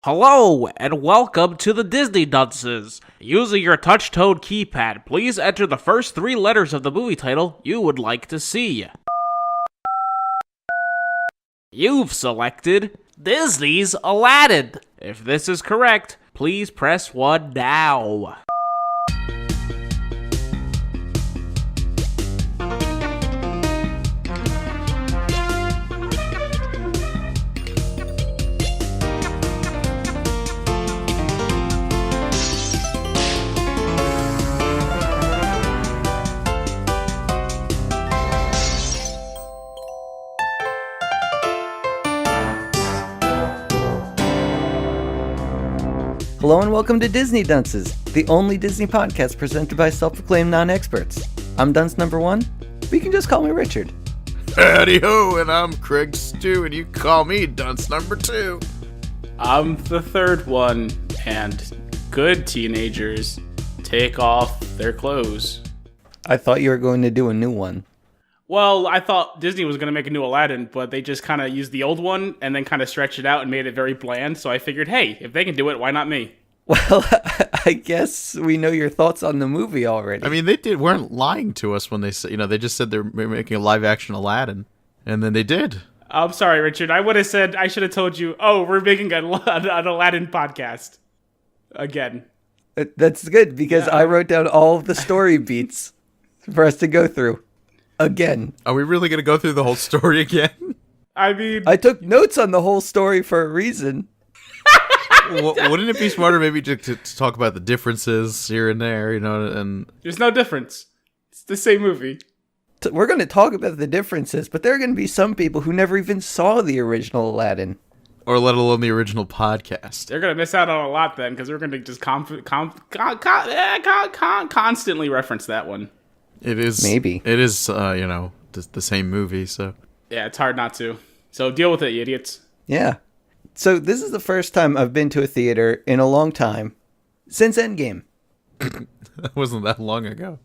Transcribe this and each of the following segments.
Hello, and welcome to the Disney Dunces. Using your touch-tone keypad, please enter the first three letters of the movie title you would like to see. You've selected Disney's Aladdin. If this is correct, please press 1 now. Hello and welcome to Disney Dunces, the only Disney podcast presented by self-proclaimed non-experts. I'm Dunce number 1, but you can just call me Richard. Howdy ho, and I'm Craig Stew, and you call me Dunce number 2. I'm the third one, and good teenagers take off their clothes. I thought you were going to do a new one. Well, I thought Disney was going to make a new Aladdin, but they just kind of used the old one and then kind of stretched it out and made it very bland. So I figured, hey, if they can do it, why not me? Well, I guess we know your thoughts on the movie already. I mean, they weren't lying to us when they said, they just said they're making a live-action Aladdin, and then they did. I'm sorry, Richard. I should have told you, we're making an Aladdin podcast. Again. That's good, because I wrote down all of the story beats for us to go through. Again. Are we really going to go through the whole story again? I mean, I took notes on the whole story for a reason. Wouldn't it be smarter maybe to talk about the differences here and there, and... There's no difference. It's the same movie. We're going to talk about the differences, but there are going to be some people who never even saw the original Aladdin. Or let alone the original podcast. They're going to miss out on a lot then, because we're going to just constantly reference that one. It is... Maybe. It is, the same movie, so... Yeah, it's hard not to. So deal with it, you idiots. Yeah. So this is the first time I've been to a theater in a long time. Since Endgame. That wasn't that long ago.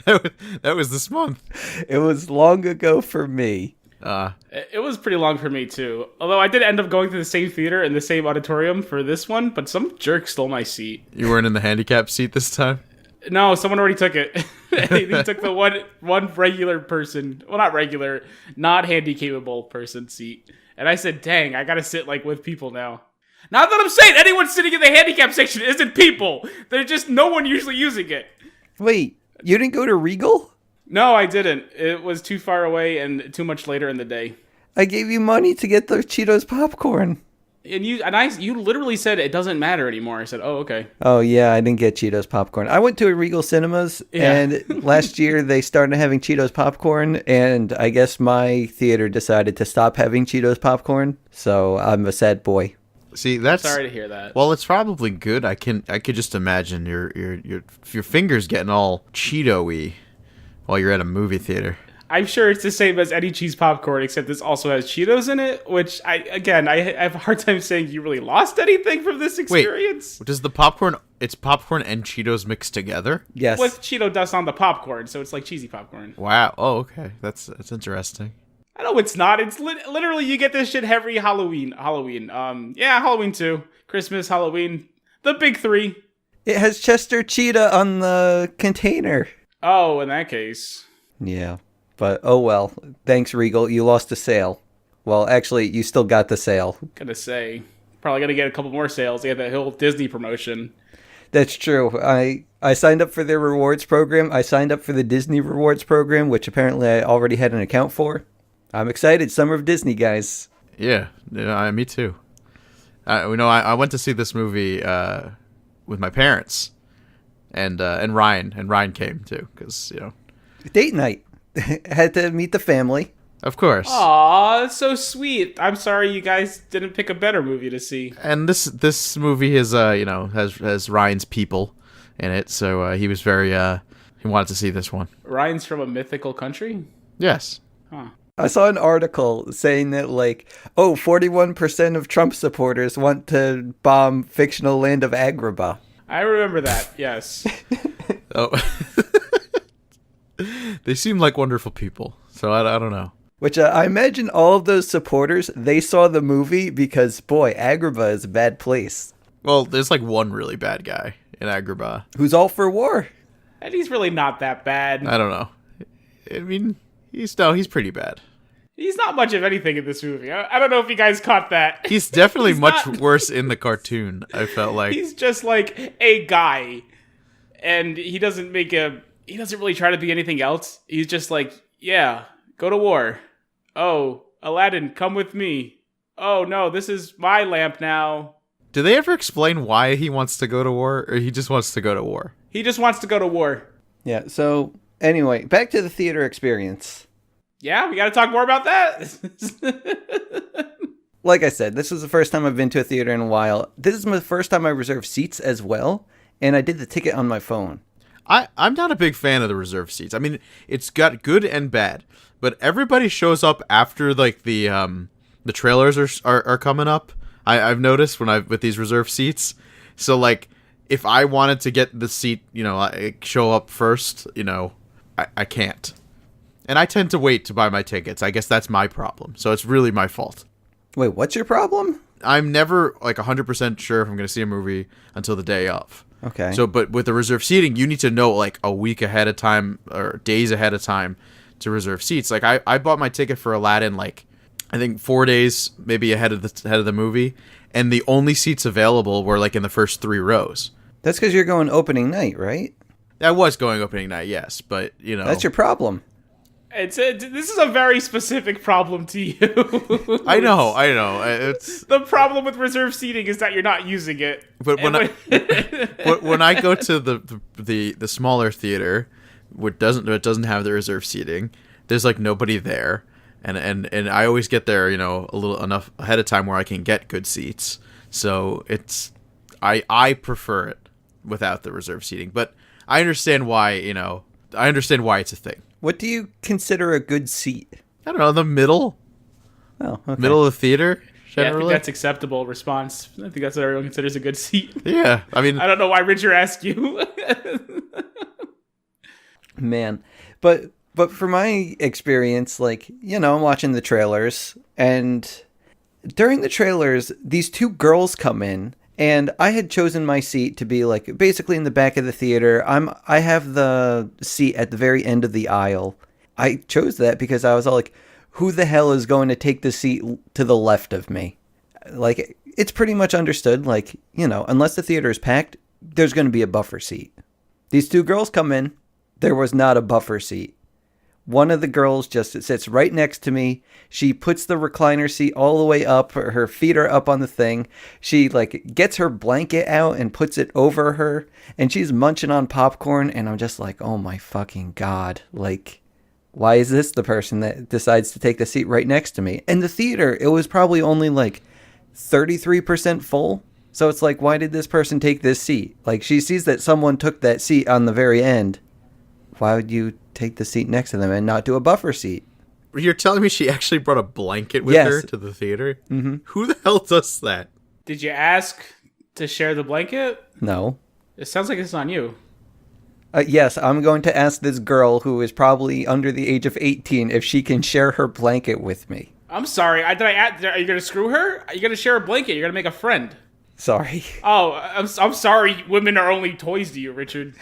That was this month. It was long ago for me. It was pretty long for me, too. Although I did end up going to the same theater in the same auditorium for this one, but some jerk stole my seat. You weren't in the handicap seat this time? No, someone already took it. He took the one regular person, well, not regular, not handy-capable person seat. And I said, dang, I gotta sit, with people now. Not that I'm saying anyone sitting in the handicap section isn't people. There's just no one usually using it. Wait, you didn't go to Regal? No, I didn't. It was too far away and too much later in the day. I gave you money to get the Cheetos popcorn. And you literally said it doesn't matter anymore. I said, oh, okay. Oh, yeah, I didn't get Cheetos popcorn. I went to a Regal Cinemas, and last year they started having Cheetos popcorn, and I guess my theater decided to stop having Cheetos popcorn, so I'm a sad boy. See, that's... Sorry to hear that. Well, it's probably good. I could just imagine your fingers getting all Cheeto-y while you're at a movie theater. I'm sure it's the same as any cheese popcorn, except this also has Cheetos in it, which, I have a hard time saying you really lost anything from this experience. Wait, does the popcorn, it's popcorn and Cheetos mixed together? Yes. With Cheeto dust on the popcorn, so it's like cheesy popcorn. Wow. Oh, okay. That's interesting. I know it's not. It's literally, you get this shit every Halloween. Halloween too. Christmas, Halloween. The big three. It has Chester Cheetah on the container. Oh, in that case. Yeah. But, oh well. Thanks, Regal. You lost a sale. Well, actually, you still got the sale. Gonna say. Probably gonna get a couple more sales. They had that whole Disney promotion. That's true. I signed up for their rewards program. I signed up for the Disney rewards program, which apparently I already had an account for. I'm excited. Summer of Disney, guys. Yeah, me too. I went to see this movie with my parents, and Ryan came too, because Date night. Had to meet the family. Of course. Aw, that's so sweet. I'm sorry you guys didn't pick a better movie to see. And this movie is has Ryan's people in it, so he was very he wanted to see this one. Ryan's from a mythical country? Yes. Huh. I saw an article saying that 41% of Trump supporters want to bomb fictional land of Agrabah. I remember that, yes. Oh. They seem like wonderful people, so I don't know. Which I imagine all of those supporters, they saw the movie because, boy, Agrabah is a bad place. Well, there's like one really bad guy in Agrabah. Who's all for war? And he's really not that bad. I don't know. I mean, he's pretty bad. He's not much of anything in this movie. I don't know if you guys caught that. He's definitely much worse in the cartoon, I felt like. He's just like a guy. And he doesn't really try to be anything else. He's just like, yeah, go to war. Oh, Aladdin, come with me. Oh no, this is my lamp now. Do they ever explain why he wants to go to war, or he just wants to go to war? He just wants to go to war. Yeah, so anyway, back to the theater experience. Yeah, we gotta talk more about that. Like I said, this was the first time I've been to a theater in a while. This is my first time I reserved seats as well, and I did the ticket on my phone. I'm not a big fan of the reserved seats. I mean, it's got good and bad, but everybody shows up after like the trailers are coming up. I've noticed with these reserved seats. So like, if I wanted to get the seat, show up first, I can't. And I tend to wait to buy my tickets. I guess that's my problem. So it's really my fault. Wait, what's your problem? I'm never like 100% sure if I'm going to see a movie until the day of. Okay. So, but with the reserved seating, you need to know like a week ahead of time or days ahead of time to reserve seats. Like I bought my ticket for Aladdin like I think 4 days maybe ahead of the movie, and the only seats available were like in the first 3 rows. That's because you're going opening night, right? I was going opening night, yes, but That's your problem. This is a very specific problem to you. I know. It's the problem with reserved seating is that you're not using it. But when I go to the smaller theater, which doesn't have the reserved seating, there's like nobody there, and I always get there, a little enough ahead of time where I can get good seats. So I prefer it without the reserved seating, but I understand why it's a thing. What do you consider a good seat? I don't know, the middle. Oh, okay. Middle of the theater, Yeah, I generally. think that's acceptable response. I think that's what everyone considers a good seat. Yeah, I mean, I don't know why Richard asked you. Man. But for my experience, like, I'm watching the trailers, and during the trailers, these 2 girls come in, and I had chosen my seat to be like basically in the back of the theater. I have the seat at the very end of the aisle. I chose that because I was all like, who the hell is going to take the seat to the left of me? Like, it's pretty much understood, like, unless the theater is packed, there's going to be a buffer seat. These 2 girls come in, there was not a buffer seat. One of the girls just sits right next to me. She puts the recliner seat all the way up. Her feet are up on the thing. She gets her blanket out and puts it over her. And she's munching on popcorn. And I'm just like, oh my fucking God. Like, why is this the person that decides to take the seat right next to me? And the theater, it was probably only like 33% full. So it's like, why did this person take this seat? Like, she sees that someone took that seat on the very end. Why would you take the seat next to them and not do a buffer seat? You're telling me she actually brought a blanket with her to the theater? Mm-hmm. Who the hell does that? Did you ask to share the blanket? No. It sounds like it's on you. Yes, I'm going to ask this girl who is probably under the age of 18 if she can share her blanket with me. I'm sorry. Are you going to screw her? Are you going to share a blanket? You're going to make a friend. Sorry. Oh, I'm sorry. Women are only toys to you, Richard.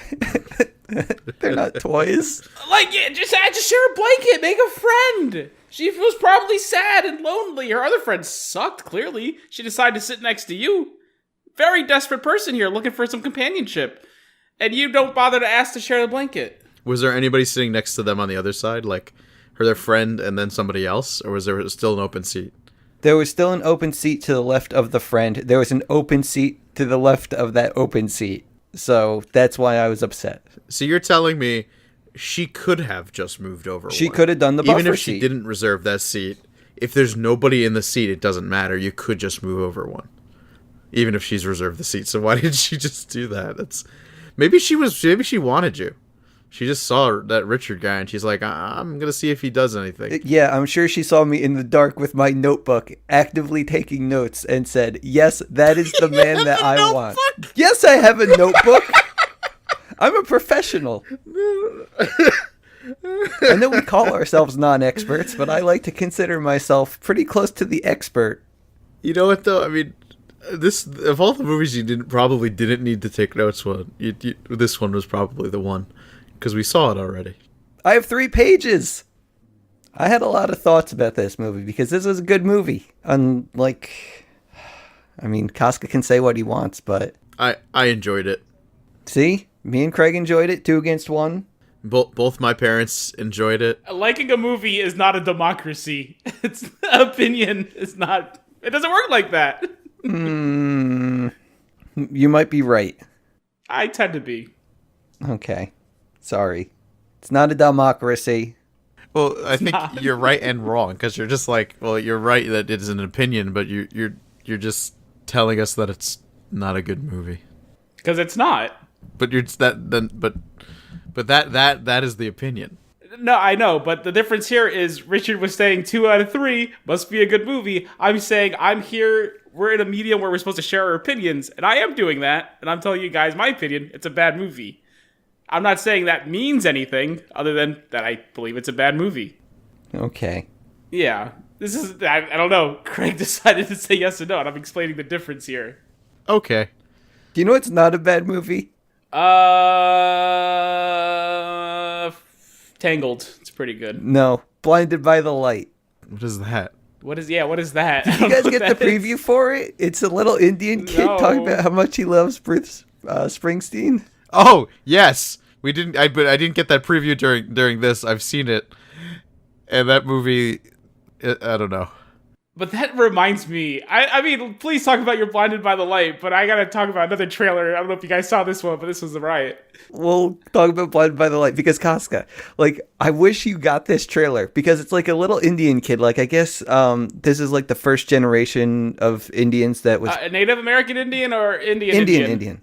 They're not toys. Like, yeah, just share a blanket. Make a friend. She was probably sad and lonely. Her other friends sucked, clearly. She decided to sit next to you. Very desperate person here looking for some companionship. And you don't bother to ask to share the blanket. Was there anybody sitting next to them on the other side? Like, their friend and then somebody else? Or was there still an open seat? There was still an open seat to the left of the friend. There was an open seat to the left of that open seat. So that's why I was upset. So you're telling me she could have just moved over. She could have done the buffer seat. Even if she didn't reserve that seat, if there's nobody in the seat, it doesn't matter. You could just move over one. Even if she's reserved the seat. So why did she just do that? Maybe she wanted you. She just saw that Richard guy and she's like, I'm going to see if he does anything. Yeah, I'm sure she saw me in the dark with my notebook, actively taking notes, and said, yes, that is the man that I want. Yes, I have a notebook. I'm a professional. I know we call ourselves non-experts, but I like to consider myself pretty close to the expert. You know what though? I mean, this of all the movies you probably didn't need to take notes on. This one was probably the one because we saw it already. I have 3 pages. I had a lot of thoughts about this movie because this was a good movie. Unlike, I mean, Casca can say what he wants, but I enjoyed it. see, me and Craig enjoyed it 2 against 1. Both my parents enjoyed it. Liking a movie is not a democracy. It's opinion is not. It doesn't work like that. You might be right. I tend to be. Okay, sorry. It's not a democracy. Well, I think you're right and wrong because you're just like, well, you're right that it is an opinion, but you're just telling us that it's not a good movie. Because it's not. But that is the opinion. No, I know, but the difference here is Richard was saying 2 out of 3 must be a good movie. I'm saying we're in a medium where we're supposed to share our opinions, and I am doing that, and I'm telling you guys my opinion, it's a bad movie. I'm not saying that means anything other than that I believe it's a bad movie. Okay. Yeah. This is, I don't know. Craig decided to say yes or no, and I'm explaining the difference here. Okay. Do you know it's not a bad movie? Tangled. It's pretty good. No. Blinded by the Light. What is that? What is that? Did you guys get the preview for it? It's a little Indian kid talking about how much he loves Bruce Springsteen. Oh, yes. We didn't. But I didn't get that preview during this. I've seen it, and that movie. I don't know. But that reminds me. I mean, please talk about your Blinded by the Light. But I gotta talk about another trailer. I don't know if you guys saw this one, but this was the riot. We'll talk about Blinded by the Light because Casca, like, I wish you got this trailer because it's like a little Indian kid. Like, I guess this is like the first generation of Indians that was A Native American Indian or Indian?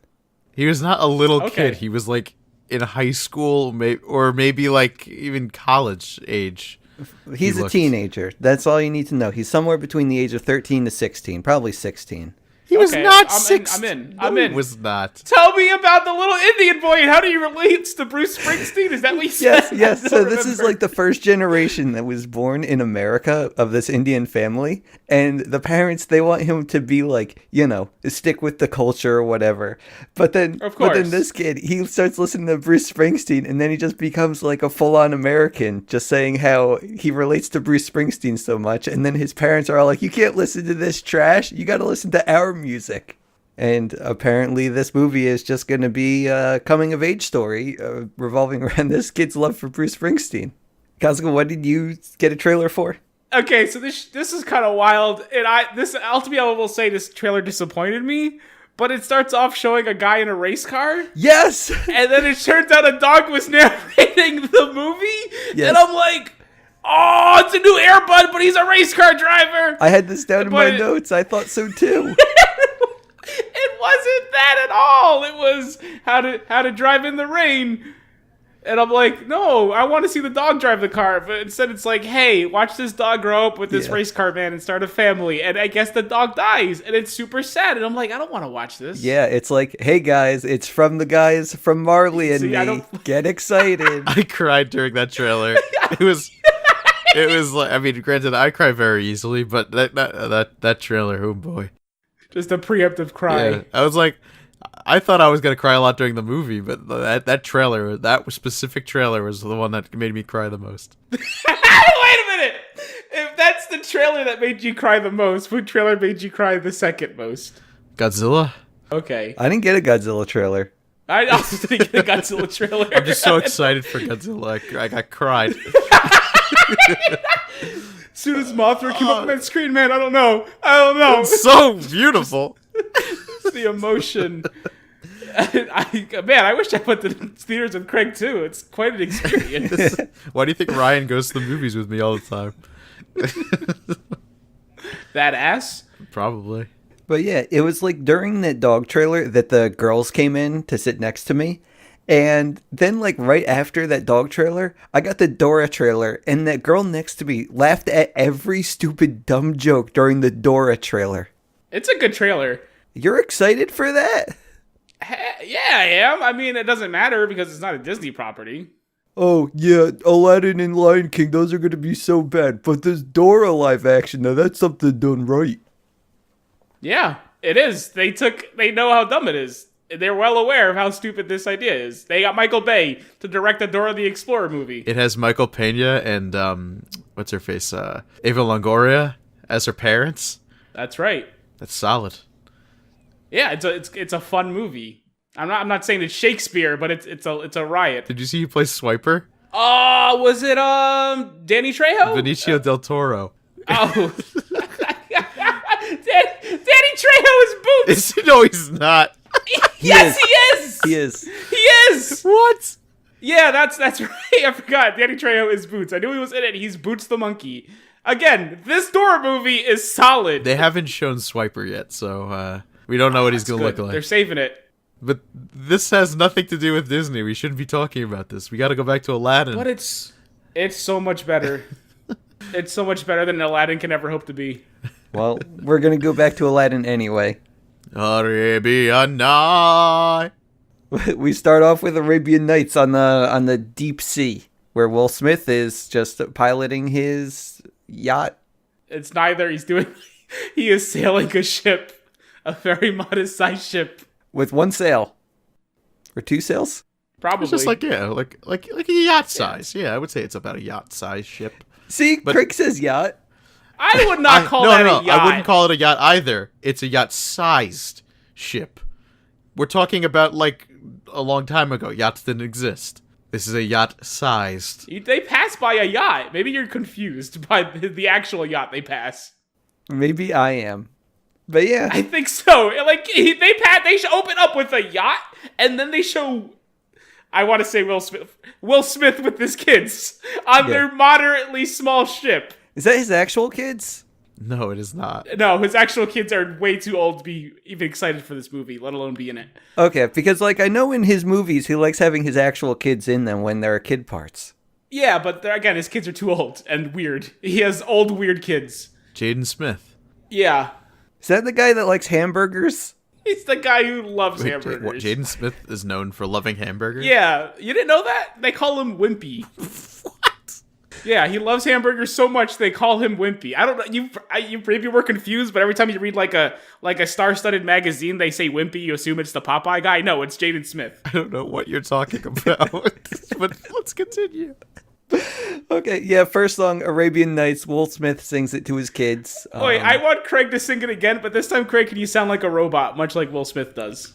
He was not a little kid. He was like in high school, or maybe like even college age. He's a teenager. That's all you need to know. He's somewhere between the age of 13 to 16, probably 16. He was not 6. I'm in. He was not. Tell me about the little Indian boy and how do you relate to Bruce Springsteen? Is that what you said? Yes. So this is like the first generation that was born in America of this Indian family. And the parents, they want him to be like, stick with the culture or whatever. But then this kid, he starts listening to Bruce Springsteen and then he just becomes like a full-on American, just saying how he relates to Bruce Springsteen so much. And then his parents are all like, you can't listen to this trash. You got to listen to our music. And apparently this movie is just going to be a coming of age story revolving around this kid's love for Bruce Springsteen. Kazuka, what did you get a trailer for? Okay, so this is kind of wild, and ultimately I will say this trailer disappointed me, but it starts off showing a guy in a race car. Yes! And then it turns out a dog was narrating the movie, yes. And I'm like, oh, it's a new Air Bud, but he's a race car driver! I had this down in my notes, I thought so too. It wasn't that at all. It was how to drive in the rain. And I'm like, no, I want to see the dog drive the car. But instead it's like, hey, watch this dog grow up with this race car man and start a family. And I guess the dog dies. And it's super sad. And I'm like, I don't want to watch this. Yeah, it's like, hey guys, it's from the guys from Marley and me. Get excited. I cried during that trailer. It was like, I mean, granted, I cry very easily, but that trailer, oh boy. Just a preemptive cry. Yeah, I was like, I thought I was going to cry a lot during the movie, but that trailer, that specific trailer was the one that made me cry the most. Wait a minute! If that's the trailer that made you cry the most, what trailer made you cry the second most? Godzilla? Okay. I didn't get a Godzilla trailer. I also didn't get a Godzilla trailer. I'm just so excited for Godzilla. I cried. As soon as Mothra came up on that screen, man, I don't know. It's so beautiful. The emotion. I wish I went to the theaters with Craig too. It's quite an experience. Why do you think Ryan goes to the movies with me all the time? That ass? Probably. But yeah, it was like during that dog trailer that the girls came in to sit next to me. And then, like, right after that dog trailer, I got the Dora trailer, and that girl next to me laughed at every stupid dumb joke during the Dora trailer. It's a good trailer. You're excited for that? Yeah, I am. I mean, it doesn't matter because it's not a Disney property. oh, yeah, Aladdin and Lion King, those are going to be so bad. But this Dora live action, now that's something done right. Yeah, it is. They know how dumb it is. They're well aware of how stupid this idea is. They got Michael Bay to direct the Dora the Explorer movie. It has Michael Pena and what's her face, Ava Longoria as her parents. That's right. That's solid. Yeah, it's a fun movie. I'm not saying it's Shakespeare, but it's a riot. Did you see he plays Swiper? Oh, was it Danny Trejo? Benicio del Toro. Oh. Danny Trejo is Boots. No, he's not. Yes, he is. He is. He is. What? Yeah, that's right. I forgot. Danny Trejo is Boots. I knew he was in it. He's Boots the monkey. Again, this Dora movie is solid. They haven't shown Swiper yet, so we don't know what he's going to look like. They're saving it. But this has nothing to do with Disney. We shouldn't be talking about this. We got to go back to Aladdin. But it's so much better. It's so much better than Aladdin can ever hope to be. Well, we're going to go back to Aladdin anyway. Arabian Night. We start off with Arabian Nights on the deep sea, where Will Smith is just piloting his yacht. It's neither. He is sailing a ship, a very modest sized ship. With one sail. Or two sails? Probably. It's just like a yacht size. Yeah, I would say it's about a yacht size ship. See, Craig says yacht. I would not call that a yacht. I wouldn't call it a yacht either. It's a yacht-sized ship. We're talking about, like, a long time ago. Yachts didn't exist. This is a yacht-sized. They pass by a yacht. Maybe you're confused by the actual yacht they pass. Maybe I am. But yeah. I think so. Like, they open up with a yacht, and then they show... I want to say Will Smith with his kids on their moderately small ship. Is that his actual kids? No, it is not. No, his actual kids are way too old to be even excited for this movie, let alone be in it. Okay, because like I know in his movies he likes having his actual kids in them when there are kid parts. Yeah, but again, his kids are too old and weird. He has old, weird kids. Jaden Smith. Yeah. Is that the guy that likes hamburgers? He's the guy who loves hamburgers. What, Jaden Smith is known for loving hamburgers? Yeah, you didn't know that? They call him Wimpy. What? Yeah, he loves hamburgers so much they call him Wimpy. I don't know. You maybe were confused, but every time you read like a star-studded magazine, they say Wimpy. You assume it's the Popeye guy. No, it's Jaden Smith. I don't know what you're talking about, but let's continue. Okay, yeah, first song, Arabian Nights. Will Smith sings it to his kids. Wait, I want Craig to sing it again, but this time, Craig, can you sound like a robot, much like Will Smith does?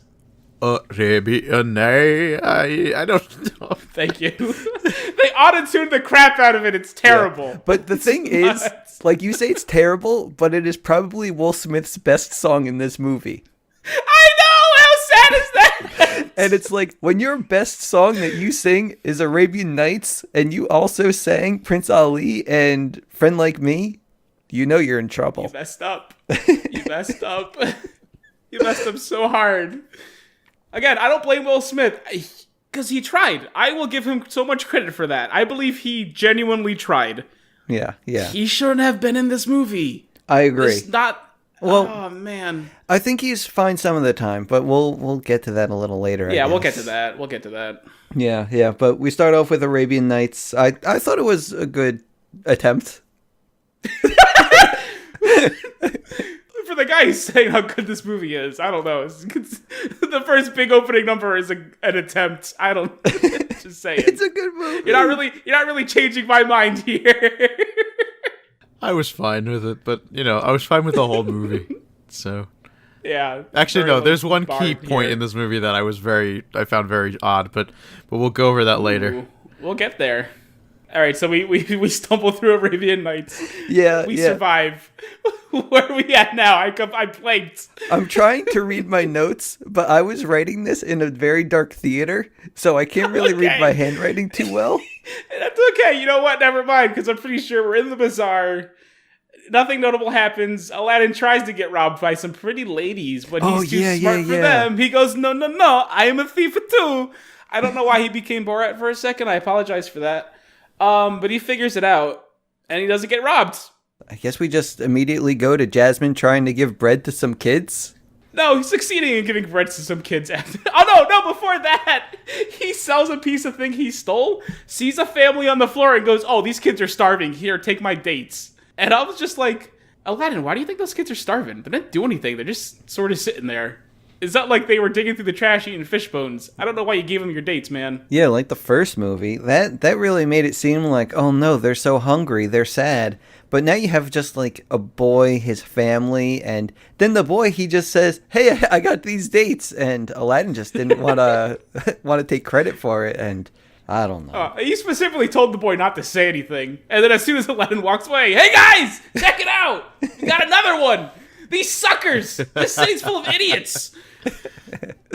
Arabian Night. I don't know. Thank you. They auto-tuned the crap out of it. It's terrible. Yeah. But the thing is, like you say it's terrible, but it is probably Will Smith's best song in this movie. I know! How sad is that? And it's like, when your best song that you sing is Arabian Nights, and you also sang Prince Ali and Friend Like Me, you know you're in trouble. You messed up. You messed up. You messed up so hard. Again, I don't blame Will Smith, because he tried. I will give him so much credit for that. I believe he genuinely tried. Yeah. He shouldn't have been in this movie. I agree. It's not... Well, oh, man. I think he's fine some of the time, but we'll get to that a little later. Yeah, I we'll guess. get to that. We'll get to that. Yeah, but we start off with Arabian Nights. I thought it was a good attempt. For the guy who's saying how good this movie is, I don't know. The first big opening number is an attempt. I don't... Just saying. It's a good movie. You're not really changing my mind here. I was fine with it, but, I was fine with the whole movie, so... Yeah. Actually, no, there's one key point point in this movie that I found very odd, but we'll go over that later. Ooh, we'll get there. All right, so we stumble through Arabian Nights. Yeah, we survive. Where are we at now? I blanked. I'm trying to read my notes, but I was writing this in a very dark theater, so I can't really read my handwriting too well. That's okay. You know what? Never mind, because I'm pretty sure we're in the bazaar. Nothing notable happens. Aladdin tries to get robbed by some pretty ladies, but he's too smart for them. He goes, no, I am a thief too. I don't know why he became Borat for a second. I apologize for that. But he figures it out, and he doesn't get robbed. I guess we just immediately go to Jasmine trying to give bread to some kids. No, he's succeeding in giving bread to some kids. Oh, no, before that, he sells a piece of thing he stole, sees a family on the floor, and goes, oh, these kids are starving. Here, take my dates. And I was just like, Aladdin, why do you think those kids are starving? They didn't do anything. They're just sort of sitting there. It's not like they were digging through the trash eating fish bones. I don't know why you gave them your dates, man. Yeah, like the first movie. That really made it seem like, oh no, they're so hungry, they're sad. But now you have just like a boy, his family, and then the boy, he just says, hey, I got these dates. And Aladdin just didn't want to take credit for it. And I don't know. He specifically told the boy not to say anything. And then as soon as Aladdin walks away, hey guys, check it out. We got another one. These suckers. This city's full of idiots.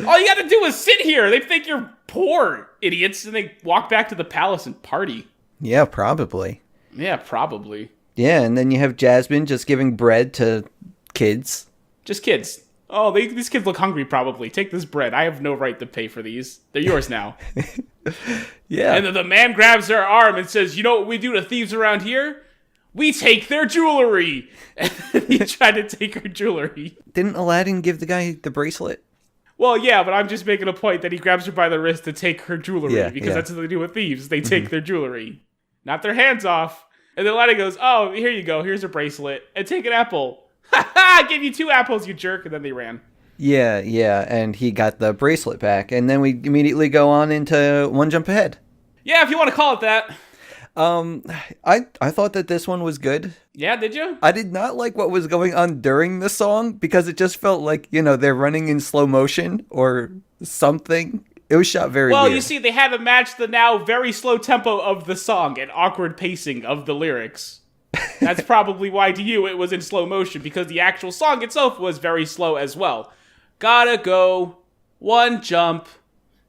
All you gotta do is sit here. They think you're poor, idiots. And they walk back to the palace and party. Yeah, probably. Yeah, probably. Yeah, and then you have Jasmine just giving bread to kids. Just kids. Oh, these kids look hungry, probably. Take this bread. I have no right to pay for these. They're yours now. Yeah. And then the man grabs her arm and says, you know what we do to thieves around here? We take their jewelry. And he tried to take her jewelry. Didn't Aladdin give the guy the bracelet? Well, yeah, but I'm just making a point that he grabs her by the wrist to take her jewelry. Because that's what they do with thieves. They take their jewelry. Not their hands off. And then Aladdin goes, oh, here you go. Here's a bracelet. And take an apple. Ha ha! I gave you 2 apples, you jerk. And then they ran. Yeah, and he got the bracelet back. And then we immediately go on into One Jump Ahead. Yeah, if you want to call it that. I thought that this one was good. Yeah, did you? I did not like what was going on during the song because it just felt like, they're running in slow motion or something. It was shot very well. weird. You see, they had to match the now very slow tempo of the song and awkward pacing of the lyrics. That's probably why to you it was in slow motion, because the actual song itself was very slow as well. Gotta go, one jump,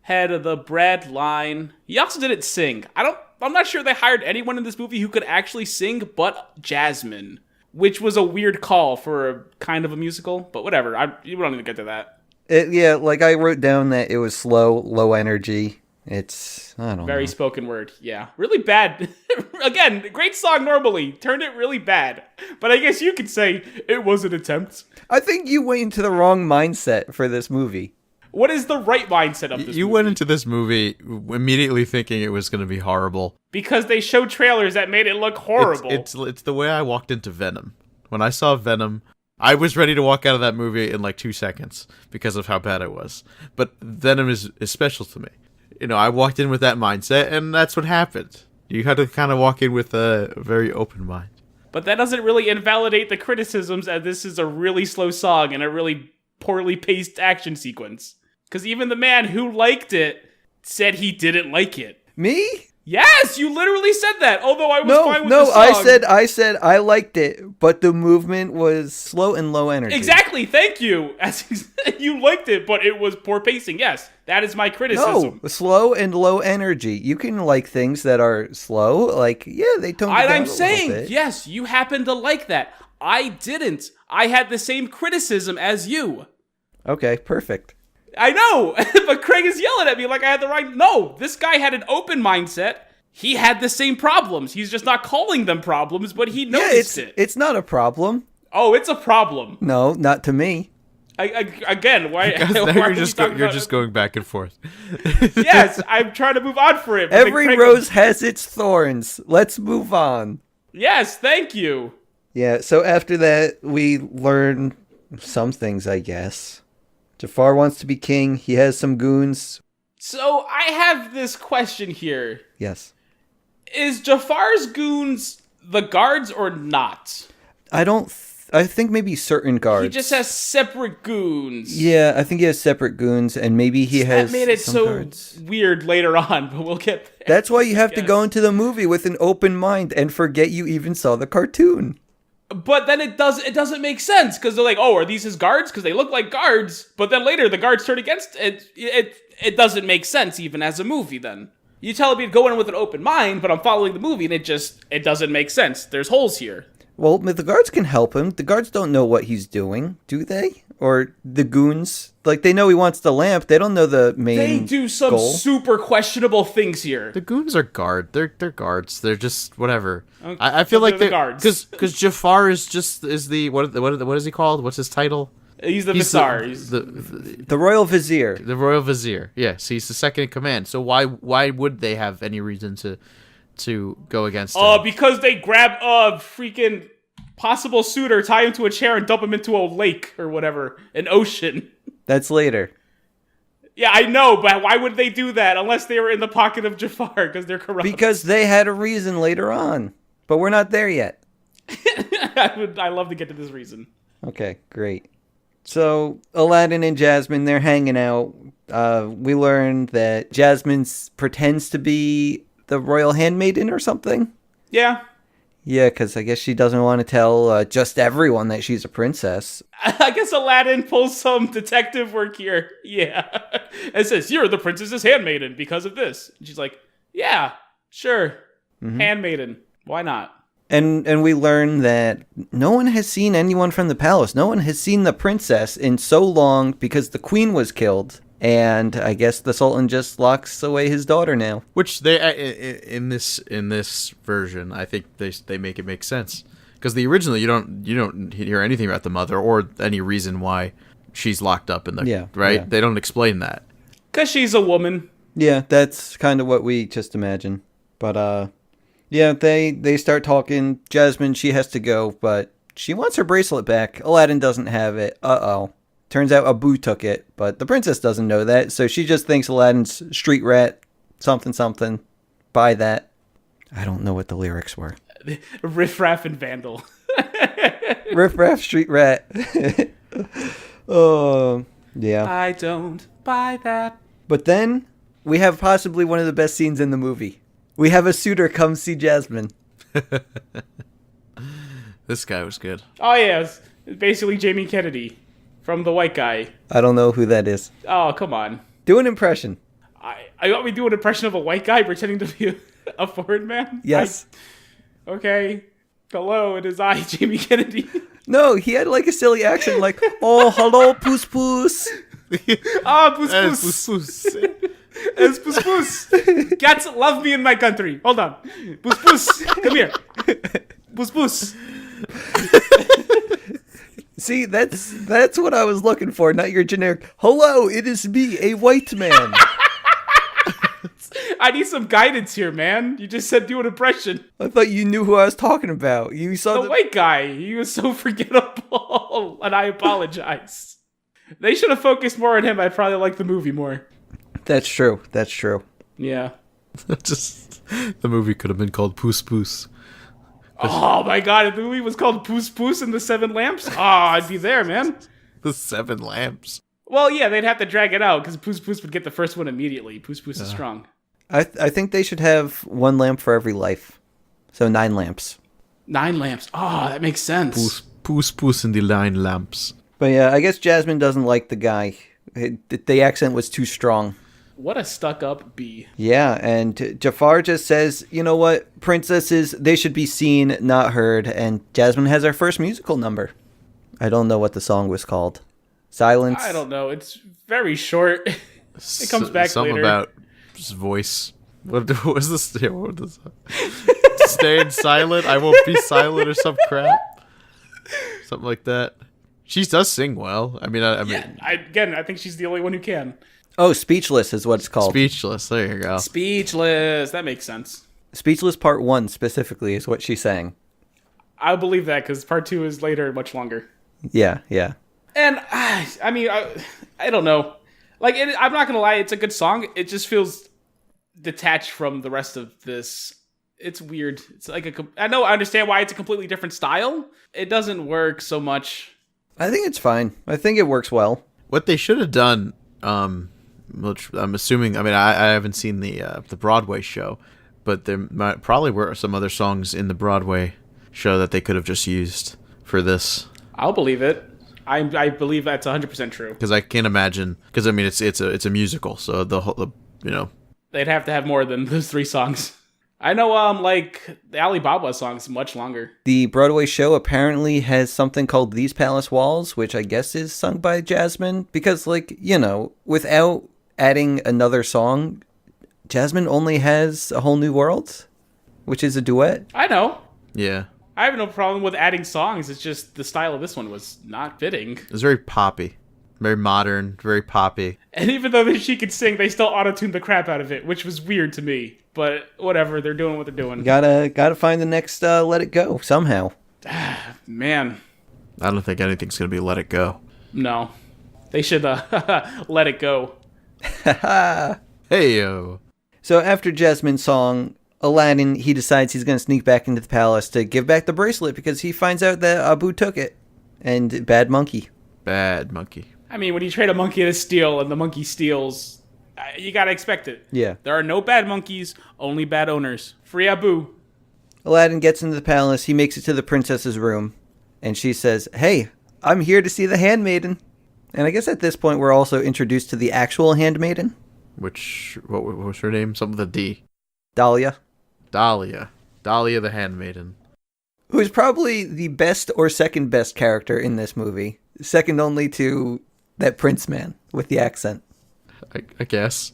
head of the bread line. He also didn't sing. I'm not sure they hired anyone in this movie who could actually sing but Jasmine, which was a weird call for a kind of a musical, but whatever. We don't need to get to that. I wrote down that it was slow, low energy. It's, I don't know. Very spoken word, yeah. Really bad. Again, great song normally. Turned it really bad. But I guess you could say it was an attempt. I think you went into the wrong mindset for this movie. What is the right mindset of this movie? You went into this movie immediately thinking it was going to be horrible. Because they showed trailers that made it look horrible. It's the way I walked into Venom. When I saw Venom, I was ready to walk out of that movie in like 2 seconds because of how bad it was. But Venom is special to me. I walked in with that mindset, and that's what happened. You had to kind of walk in with a very open mind. But that doesn't really invalidate the criticisms, as this is a really slow song and a really poorly paced action sequence. Because even the man who liked it said he didn't like it. Me? Yes, you literally said that. Although I was fine with the song. I said I liked it, but the movement was slow and low energy. Exactly. Thank you. You liked it, but it was poor pacing. Yes, that is my criticism. No, slow and low energy. You can like things that are slow. They toned it down I'm a saying, little bit. yes, you happen to like that. I didn't. I had the same criticism as you. Okay, perfect. I know, but Craig is yelling at me like I had the right... No, this guy had an open mindset. He had the same problems. He's just not calling them problems, but he noticed it. It's not a problem. Oh, it's a problem. No, not to me. Again, why... Now you're just going back and forth. Yes, I'm trying to move on for it. Every rose has its thorns. Let's move on. Yes, thank you. Yeah, so after that, we learn some things, I guess. Jafar wants to be king. He has some goons. So I have this question here. Yes. Is Jafar's goons the guards or not? I think maybe certain guards. He just has separate goons. Yeah, I think he has separate goons, and maybe he has That made it some so guards. weird later on, but we'll get there. That's why you have to go into the movie with an open mind and forget you even saw the cartoon. But then it doesn't make sense, because they're like, oh, are these his guards? Because they look like guards, but then later the guards turn against it. It doesn't make sense even as a movie then. You tell me to go in with an open mind, but I'm following the movie and it doesn't make sense. There's holes here. Well, the guards can help him. The guards don't know what he's doing, do they? Or the goons? They know he wants the lamp. They don't know the main They do some goal. super questionable things here. The goons are guard. They're guards. They're just whatever. Okay. I feel like they're the guards. because Jafar is the what is he called? What's his title? He's the Vizier. He's The Royal Vizier. The Royal Vizier. Yes, he's the second in command. So why would they have any reason to go against him? Because they grab a freaking possible suitor, tie him to a chair, and dump him into a lake or whatever, an ocean. That's later. Yeah, I know, but why would they do that unless they were in the pocket of Jafar because they're corrupt? Because they had a reason later on, but we're not there yet. I love to get to this reason. Okay, great. So Aladdin and Jasmine, they're hanging out. We learn that Jasmine pretends to be the royal handmaiden or something. Yeah. Yeah, because I guess she doesn't want to tell just everyone that she's a princess. I guess Aladdin pulls some detective work here. Yeah. And says, you're the princess's handmaiden because of this. And she's like, yeah, sure. Mm-hmm. Handmaiden. Why not? And we learn that no one has seen anyone from the palace. No one has seen the princess in so long because the queen was killed. And I guess the Sultan just locks away his daughter now. Which they in this version, I think they make it make sense, because the original you don't hear anything about the mother or any reason why she's locked up in the right. Yeah. They don't explain that because she's a woman. Yeah, that's kind of what we just imagine. But yeah, they start talking. Jasmine, she has to go, but she wants her bracelet back. Aladdin doesn't have it. Uh-oh. Turns out Abu took it, but the princess doesn't know that, so she just thinks Aladdin's street rat, something. Buy that. I don't know what the lyrics were. Riff Raff and Vandal. Riff Raff, street rat. Oh, yeah. I don't buy that. But then, we have possibly one of the best scenes in the movie. We have a suitor come see Jasmine. This guy was good. Oh, yeah. It's basically Jamie Kennedy. From the white guy. I don't know who that is. Oh, come on. Do an impression. I want me to do an impression of a white guy pretending to be a foreign man? Yes. Okay. Hello, it is I, Jamie Kennedy. No, he had like a silly accent like, oh, hello, Puss Puss. Ah, Puss Puss. Puss. Es Puss Puss. Cats love me in my country. Hold on. Puss Puss, come here. Puss Puss. See, that's what I was looking for, not your generic, hello, it is me, a white man. I need some guidance here, man. You just said do an impression. I thought you knew who I was talking about. You saw the white guy. He was so forgettable, and I apologize. They should have focused more on him. I'd probably like the movie more. That's true. Yeah. The movie could have been called Puss Puss. Oh my god, if the movie was called Puss Puss and the Seven Lamps, I'd be there, man. The Seven Lamps. Well, yeah, they'd have to drag it out because Puss Puss would get the first one immediately. Puss Puss is strong. I think they should have one lamp for every life. So 9 lamps. 9 lamps. Oh, that makes sense. Puss Puss and the 9 lamps. But yeah, I guess Jasmine doesn't like the guy. The accent was too strong. What a stuck-up bee. Yeah, and Jafar just says, you know what, princesses, they should be seen, not heard, and Jasmine has our first musical number. I don't know what the song was called. Silence? I don't know, it's very short. It comes back something later. About his voice. What was this? What was Staying silent, I won't be silent or some crap. Something like that. She does sing well. I mean, I think she's the only one who can. Oh, Speechless is what it's called. Speechless, there you go. Speechless, that makes sense. Speechless Part 1 specifically is what she sang. I'll believe that because Part 2 is later, much longer. Yeah. And, I mean, I don't know. Like, I'm not going to lie, it's a good song. It just feels detached from the rest of this. It's weird. It's like I understand why it's a completely different style. It doesn't work so much. I think it's fine. I think it works well. What they should have done... which I'm assuming. I mean, I haven't seen the Broadway show, but there probably were some other songs in the Broadway show that they could have just used for this. I'll believe it. I believe that's 100% true. Because I can't imagine. Because I mean, it's a musical, so they'd have to have more than those 3 songs. I know, like the Alibaba song's much longer. The Broadway show apparently has something called These Palace Walls, which I guess is sung by Jasmine. Because, like, you know, without adding another song, Jasmine only has A Whole New World, which is a duet. I know. Yeah. I have no problem with adding songs. It's just the style of this one was not fitting. It's very poppy. Very modern, very poppy. And even though she could sing, they still auto-tuned the crap out of it, which was weird to me. But whatever, they're doing what they're doing. Gotta find the next Let It Go somehow. Man. I don't think anything's going to be Let It Go. No. They should let it go. Hey-yo. So after Jasmine's song, Aladdin, he decides he's going to sneak back into the palace to give back the bracelet because he finds out that Abu took it. And bad monkey. Bad monkey. I mean, when you trade a monkey to steal and the monkey steals, you gotta expect it. Yeah. There are no bad monkeys, only bad owners. Free Abu. Aladdin gets into the palace. He makes it to the princess's room. And she says, "Hey, I'm here to see the handmaiden." And I guess at this point we're also introduced to the actual handmaiden. What was her name? Something with a D. Dahlia. Dahlia. Dahlia the handmaiden. Who is probably the best or second best character in this movie. Second only to that prince man with the accent. I guess.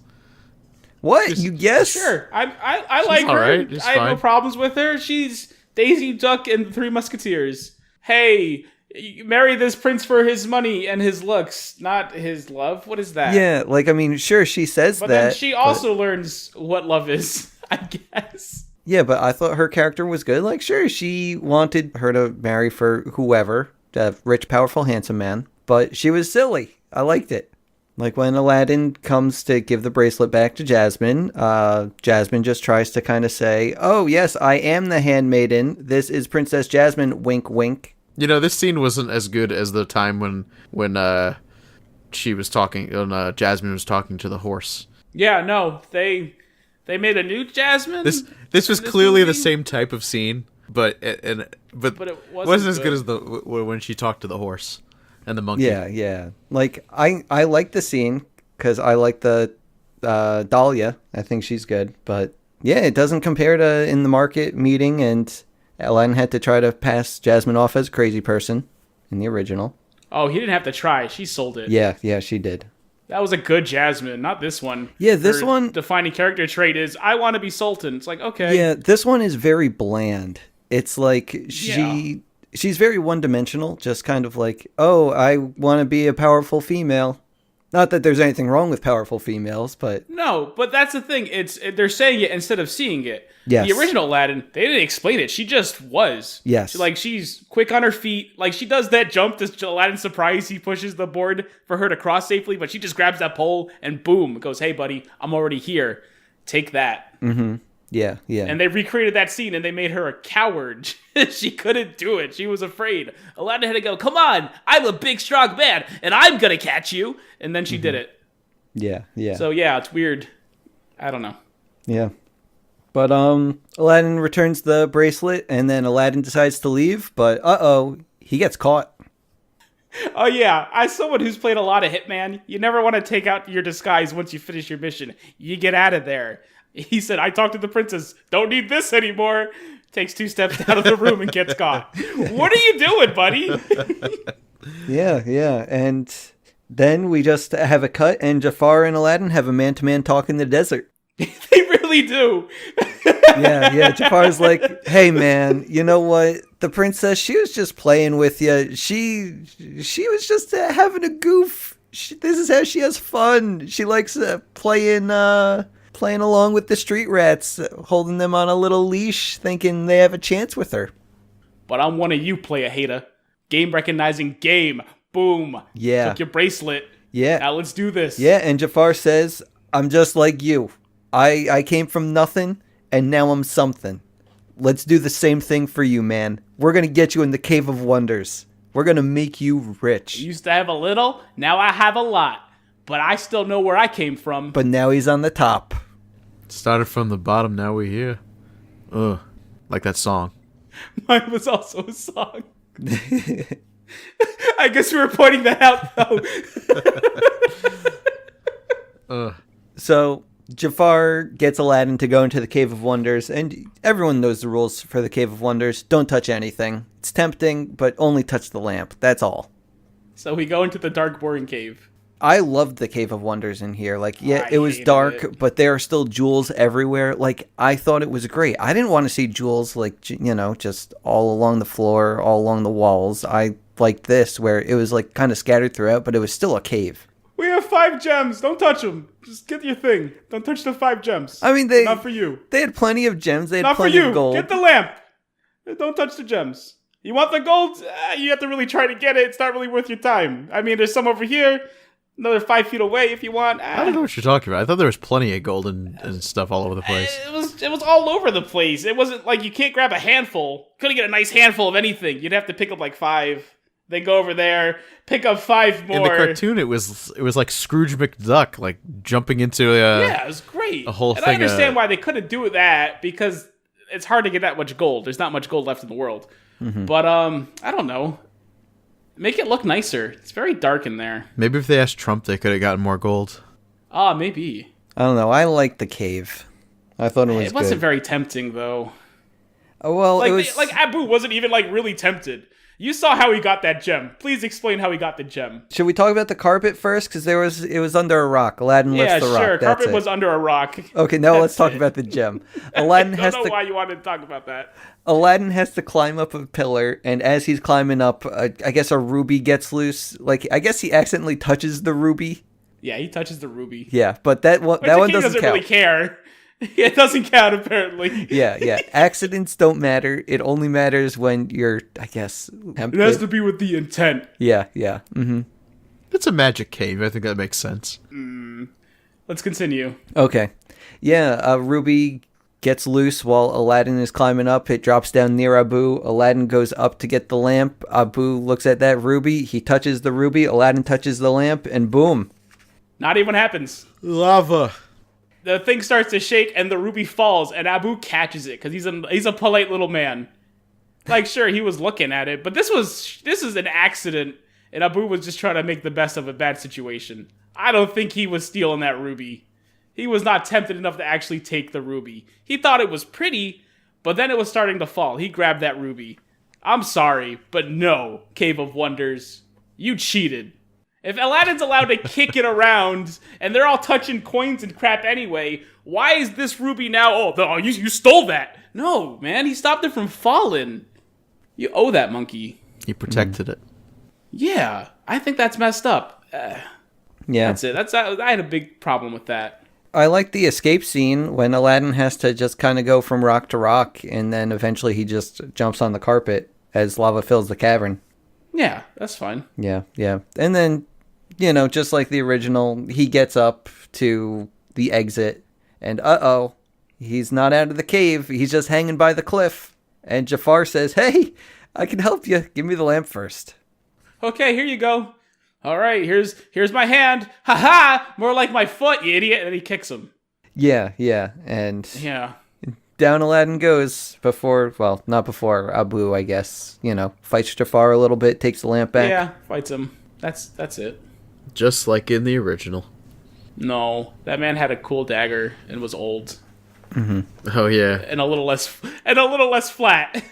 What? You guess? Sure. I like her. Right. She's I have no fine. problems with her. She's Daisy Duck and the Three Musketeers. Hey, you marry this prince for his money and his looks, not his love. What is that? Yeah, like, I mean, sure, she says But that. then she also learns what love is, I guess. Yeah, but I thought her character was good. Like, sure, she wanted her to marry for whoever, the rich, powerful, handsome man. But she was silly. I liked it. Like, when Aladdin comes to give the bracelet back to Jasmine, Jasmine just tries to kind of say, "Oh, yes, I am the handmaiden. This is Princess Jasmine, wink, wink." You know, this scene wasn't as good as the time when she was talking, when Jasmine was talking to the horse. Yeah, no, they made a new Jasmine. This was this clearly the movie? same type of scene, but But it wasn't as good as when she talked to the horse and the monkey. Yeah. Like, I like the scene because I like the Dahlia. I think she's good. But, yeah, it doesn't compare to in the market meeting, and Aladdin had to try to pass Jasmine off as a crazy person in the original. Oh, he didn't have to try. She sold it. Yeah, she did. That was a good Jasmine, not this one. Yeah, this Her one- defining character trait is I want to be Sultan. It's like, okay. Yeah, this one is very bland. It's like she's very one-dimensional, just kind of like, "Oh, I want to be a powerful female." Not that there's anything wrong with powerful females, but No, but that's the thing. They're saying it instead of seeing it. Yes. The original Aladdin, they didn't explain it. She just was. Yes. She's quick on her feet. Like, she does that jump to Aladdin's surprise. He pushes the board for her to cross safely, but she just grabs that pole and boom, goes, "Hey, buddy, I'm already here. Take that." yeah. And they recreated that scene and they made her a coward. She couldn't do it. She was afraid. Aladdin had to go, "Come on, I'm a big, strong man, and I'm going to catch you." And then she did it. Yeah. So, yeah, it's weird. I don't know. Yeah. But Aladdin returns the bracelet, and then Aladdin decides to leave, but he gets caught. Oh, yeah. As someone who's played a lot of Hitman, you never want to take out your disguise once you finish your mission. You get out of there. He said, "I talked to the princess. Don't need this anymore." Takes 2 steps out of the room and gets caught. What are you doing, buddy? Yeah. And then we just have a cut, and Jafar and Aladdin have a man-to-man talk in the desert. They really do. Yeah. Jafar's like, "Hey, man, you know what? The princess, she was just playing with you. She was just having a goof. This is how she has fun. She likes playing along with the street rats, holding them on a little leash, thinking they have a chance with her." But I'm one of you, player hater. Game recognizing game. Boom. Yeah. Took your bracelet. Yeah. Now let's do this. Yeah, and Jafar says, "I'm just like you. I came from nothing, and now I'm something. Let's do the same thing for you, man. We're going to get you in the Cave of Wonders. We're going to make you rich." Used to have a little, now I have a lot. But I still know where I came from. But now he's on the top. Started from the bottom, now we're here. Ugh. Like that song. Mine was also a song. I guess we were pointing that out, though. So Jafar gets Aladdin to go into the Cave of Wonders, and everyone knows the rules for the Cave of Wonders. Don't touch anything. It's tempting, but only touch the lamp. That's all. So we go into the dark, boring cave. I loved the Cave of Wonders in here. Like, yeah, I it was hated dark, it. but there are still jewels everywhere. Like, I thought it was great. I didn't want to see jewels, like, just all along the floor, all along the walls. I liked this, where it was, like, kind of scattered throughout, but it was still a cave. We have 5 gems. Don't touch them. Just get your thing. Don't touch the 5 gems. I mean, Not for you. they had plenty of gems. They had Not for plenty you. of gold. Get the lamp. Don't touch the gems. You want the gold? You have to really try to get it. It's not really worth your time. I mean, there's some over here. Another 5 feet away if you want. I don't know what you're talking about. I thought there was plenty of gold and stuff all over the place. It was all over the place. It wasn't like you can't grab a handful. Couldn't get a nice handful of anything. You'd have to pick up like 5. Then go over there, pick up 5 more. In the cartoon, it was like Scrooge McDuck, like jumping into yeah, it was great. a whole and thing. I understand why they couldn't do that because it's hard to get that much gold. There's not much gold left in the world. But I don't know. Make it look nicer. It's very dark in there. Maybe if they asked Trump, they could have gotten more gold. Ah, maybe. I don't know. I liked the cave. I thought it was It wasn't good. very tempting though. Well, Like it was... like Abu wasn't even like really tempted. You saw how he got that gem. Please explain how he got the gem. Should we talk about the carpet first? Because it was under a rock. Aladdin Yeah, lifts the rock. sure. That's Carpet it. was under a rock. Okay, now let's That's talk it. about the gem. Aladdin I has don't know to why you wanted to talk about that. Aladdin has to climb up a pillar, and as he's climbing up, I guess a ruby gets loose. Like, I guess he accidentally touches the ruby. Yeah, he touches the ruby. Yeah, but that one But the king doesn't count. really care. It doesn't count apparently. Yeah. Accidents don't matter. It only matters when you're, I guess, tempted. It has to be with the intent. Yeah. Mm-hmm. It's a magic cave. I think that makes sense. Let's continue. Okay. Yeah, Ruby gets loose while Aladdin is climbing up. It drops down near Abu. Aladdin goes up to get the lamp. Abu looks at that ruby. He touches the ruby. Aladdin touches the lamp, and boom. Not even happens. Lava. The thing starts to shake and the ruby falls and Abu catches it because he's a polite little man. Like, sure, he was looking at it, but this is an accident and Abu was just trying to make the best of a bad situation. I don't think he was stealing that ruby. He was not tempted enough to actually take the ruby. He thought it was pretty, but then it was starting to fall. He grabbed that ruby. I'm sorry, but no, Cave of Wonders. You cheated. If Aladdin's allowed to kick it around, and they're all touching coins and crap anyway, why is this ruby now, you stole that? No, man, he stopped it from falling. You owe that monkey. He protected it. Yeah, I think that's messed up. Yeah. That's it. I had a big problem with that. I like the escape scene when Aladdin has to just kind of go from rock to rock, and then eventually he just jumps on the carpet as lava fills the cavern. Yeah, that's fine. Yeah. And then, just like the original, he gets up to the exit, and he's not out of the cave. He's just hanging by the cliff. And Jafar says, "Hey, I can help you. Give me the lamp first." Okay, here you go. All right, here's my hand. Ha ha! More like my foot, you idiot. And then he kicks him. Yeah. And Yeah. down Aladdin goes not before Abu, I guess, fights Jafar a little bit, takes the lamp back. Yeah, fights him. That's it. Just like in the original. No, that man had a cool dagger and was old Oh, yeah. and a little less flat.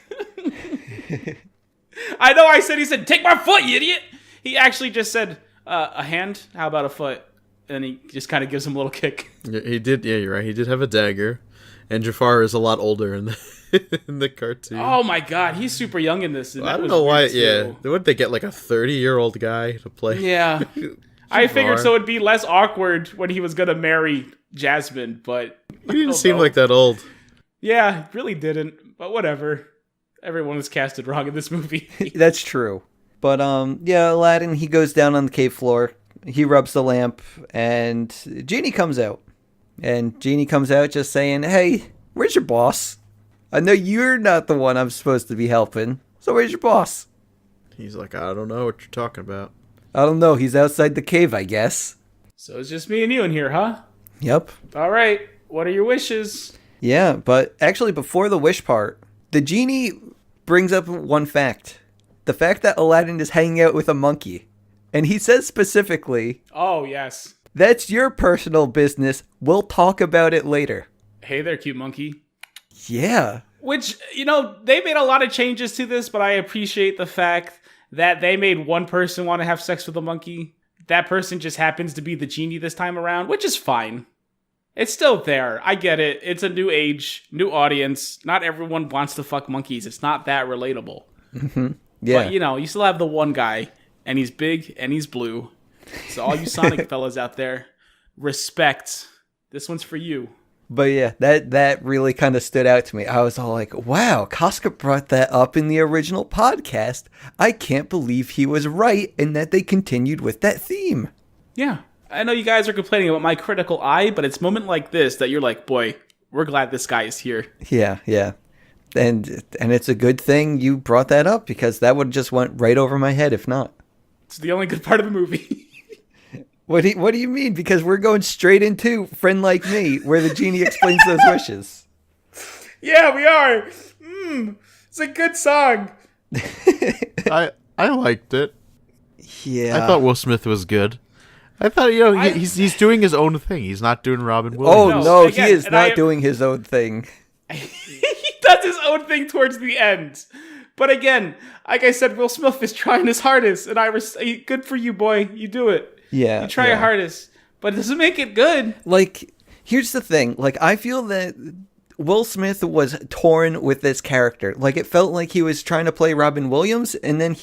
I know. He said, "Take my foot, you idiot." He actually just said, "A hand? How about a foot?" And he just kind of gives him a little kick. He did, yeah, you're right. He did have a dagger. And Jafar is a lot older in the cartoon. Oh my god, he's super young in this. And I that don't was know why, weird, too. yeah. Would they get like a 30-year-old guy to play? Yeah. I figured so it'd be less awkward when he was gonna marry Jasmine, but He didn't seem like that old. yeah, really didn't. But whatever. Everyone was casted wrong in this movie. That's true. But, Aladdin, he goes down on the cave floor. He rubs the lamp, and Genie comes out. And Genie comes out just saying, "Hey, where's your boss? I know you're not the one I'm supposed to be helping. So where's your boss?" He's like, I don't know what you're talking about. "I don't know. He's outside the cave, I guess." So it's just me and you in here, huh? Yep. All right. What are your wishes? Yeah, but actually before the wish part, the Genie brings up one fact. The fact that Aladdin is hanging out with a monkey. And he says specifically, Oh, yes. "That's your personal business. We'll talk about it later." Hey there, cute monkey. Yeah. Which, they made a lot of changes to this, but I appreciate the fact that they made one person want to have sex with a monkey. that person just happens to be the genie this time around, which is fine. It's still there. I get it. It's a new age, new audience. Not everyone wants to fuck monkeys. It's not that relatable. Mm-hmm. Yeah. But, you still have the one guy, and he's big, and he's blue. So all you Sonic fellas out there, respect. This one's for you. But yeah, that really kind of stood out to me. I was all like, wow, Casca brought that up in the original podcast. I can't believe he was right and that they continued with that theme. Yeah. I know you guys are complaining about my critical eye, but it's a moment like this that you're like, boy, we're glad this guy is here. Yeah. And it's a good thing you brought that up because that would just went right over my head if not. It's the only good part of the movie. What do you mean? Because we're going straight into Friend Like Me, where the genie explains those wishes. Yeah, we are. It's a good song. I liked it. Yeah. I thought Will Smith was good. I thought, he's doing his own thing. He's not doing Robin Oh, Williams. no, again, he is and not doing his own thing. He does his own thing towards the end. But again, like I said, Will Smith is trying his hardest, and good for you, boy. You do it. Yeah. You try your hardest, but it doesn't make it good. Like, here's the thing. Like, I feel that Will Smith was torn with this character. Like, it felt like he was trying to play Robin Williams, and then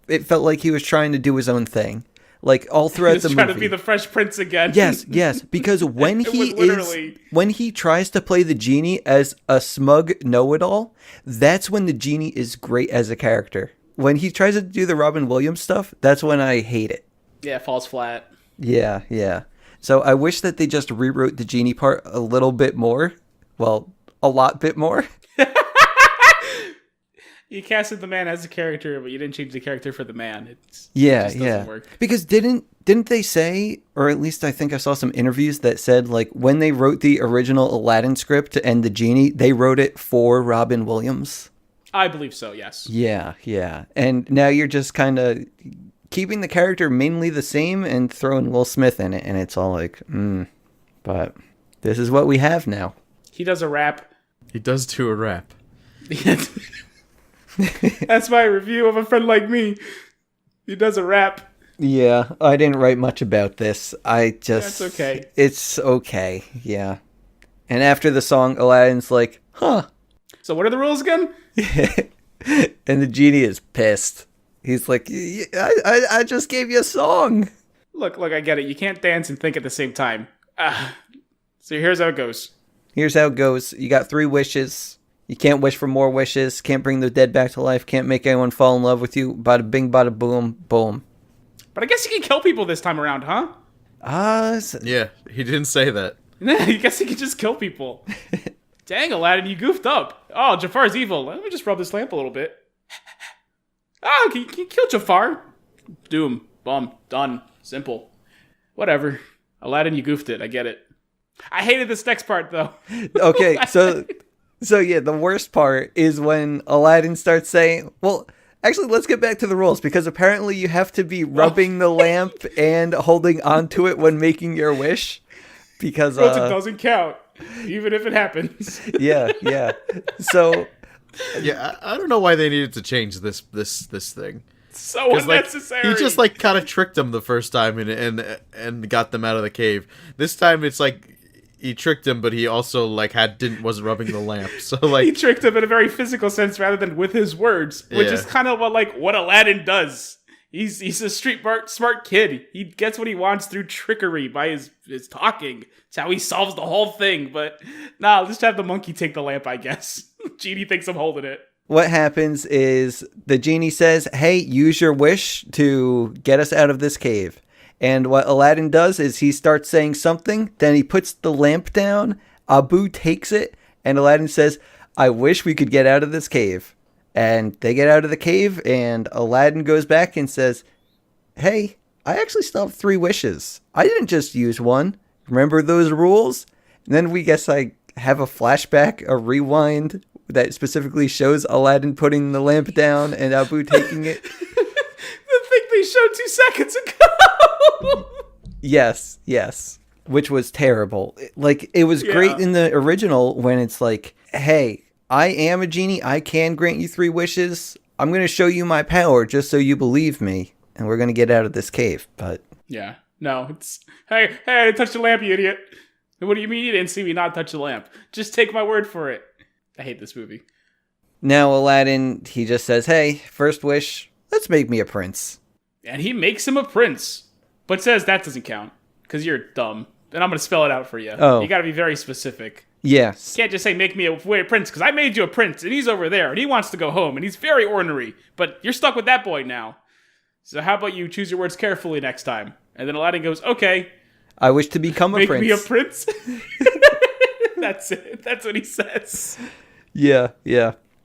it felt like he was trying to do his own thing. Like, all throughout the movie. He's trying to be the Fresh Prince again. Yes, because when he tries to play the genie as a smug know-it-all, that's when the genie is great as a character. When he tries to do the Robin Williams stuff, that's when I hate it. Yeah, it falls flat. Yeah. So I wish that they just rewrote the genie part a little bit more. Well, a lot bit more. You casted the man as a character, but you didn't change the character for the man. It just doesn't work. Because didn't they say, or at least I think I saw some interviews that said, like, when they wrote the original Aladdin script to end the genie, they wrote it for Robin Williams? I believe so, yes. Yeah. And now you're just kind of keeping the character mainly the same and throwing Will Smith in it, and it's all like, But this is what we have now. He does a rap. He does do a rap. That's my review of A Friend Like Me. He does a rap. Yeah, I didn't write much about this. That's okay. It's okay, yeah. And after the song, Aladdin's like, huh. So what are the rules again? And the genie is pissed. He's like, I just gave you a song. Look, I get it. You can't dance and think at the same time. So here's how it goes. You got 3 wishes. You can't wish for more wishes. Can't bring the dead back to life. Can't make anyone fall in love with you. Bada bing, bada boom, boom. But I guess you can kill people this time around, huh? Yeah, he didn't say that. I guess you can just kill people. Dang, Aladdin, you goofed up. Oh, Jafar's evil. Let me just rub this lamp a little bit. Can you kill Jafar? Doom. Bum. Done. Simple. Whatever. Aladdin, you goofed it. I get it. I hated this next part, though. Okay, so yeah, the worst part is when Aladdin starts saying, well, actually, let's get back to the rules, because apparently you have to be rubbing the lamp and holding onto it when making your wish. Because it doesn't count, even if it happens. Yeah. So... Yeah, I don't know why they needed to change this thing. So unnecessary. He just kind of tricked them the first time and got them out of the cave. This time it's like he tricked him, but he also wasn't rubbing the lamp. So he tricked him in a very physical sense rather than with his words, which is kind of what Aladdin does. He's a smart kid. He gets what he wants through trickery by his talking. It's how he solves the whole thing. But I'll just have the monkey take the lamp, I guess. Genie thinks I'm holding it. What happens is the genie says, hey, use your wish to get us out of this cave. And what Aladdin does is he starts saying something, then he puts the lamp down, Abu takes it, and Aladdin says, I wish we could get out of this cave. And they get out of the cave, and Aladdin goes back and says, hey, I actually still have 3 wishes. I didn't just use one. Remember those rules? And then I have a flashback, a rewind, that specifically shows Aladdin putting the lamp down and Abu taking it. The thing they showed 2 seconds ago! Yes. Which was terrible. It was great in the original when it's like, hey, I am a genie. I can grant you 3 wishes. I'm going to show you my power just so you believe me. And we're going to get out of this cave. But Yeah. No, it's hey, I touched the lamp, you idiot. What do you mean you didn't see me not touch the lamp? Just take my word for it. I hate this movie. Now Aladdin, he just says, hey, first wish, let's make me a prince. And he makes him a prince, but says that doesn't count because you're dumb. And I'm going to spell it out for you. Oh. You got to be very specific. Yes. You can't just say, make me a prince, because I made you a prince, and he's over there, and he wants to go home, and he's very ornery. But you're stuck with that boy now. So how about you choose your words carefully next time? And then Aladdin goes, okay. I wish to become a prince. Make me a prince? That's it. That's what he says. Yeah.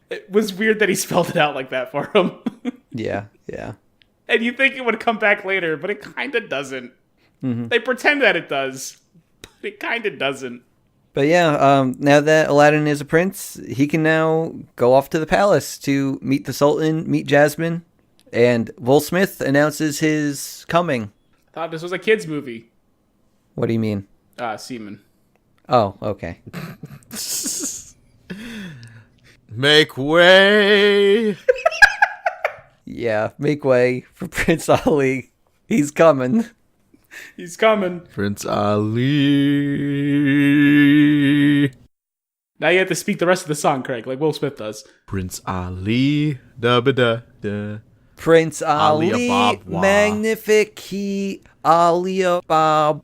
It was weird that he spelled it out like that for him. Yeah. And you think it would come back later, but it kind of doesn't. Mm-hmm. They pretend that it does, but it kind of doesn't. But yeah, now that Aladdin is a prince, he can now go off to the palace to meet the Sultan, meet Jasmine, and Will Smith announces his coming. I thought this was a kid's movie. What do you mean? Seaman. Oh, okay. Make way. Yeah, make way for Prince Ali. He's coming. He's coming. Prince Ali. Now you have to speak the rest of the song, Craig, like Will Smith does. Prince Ali. Da ba da da. Prince Ali, Alibaba. magnifique, Alibaba.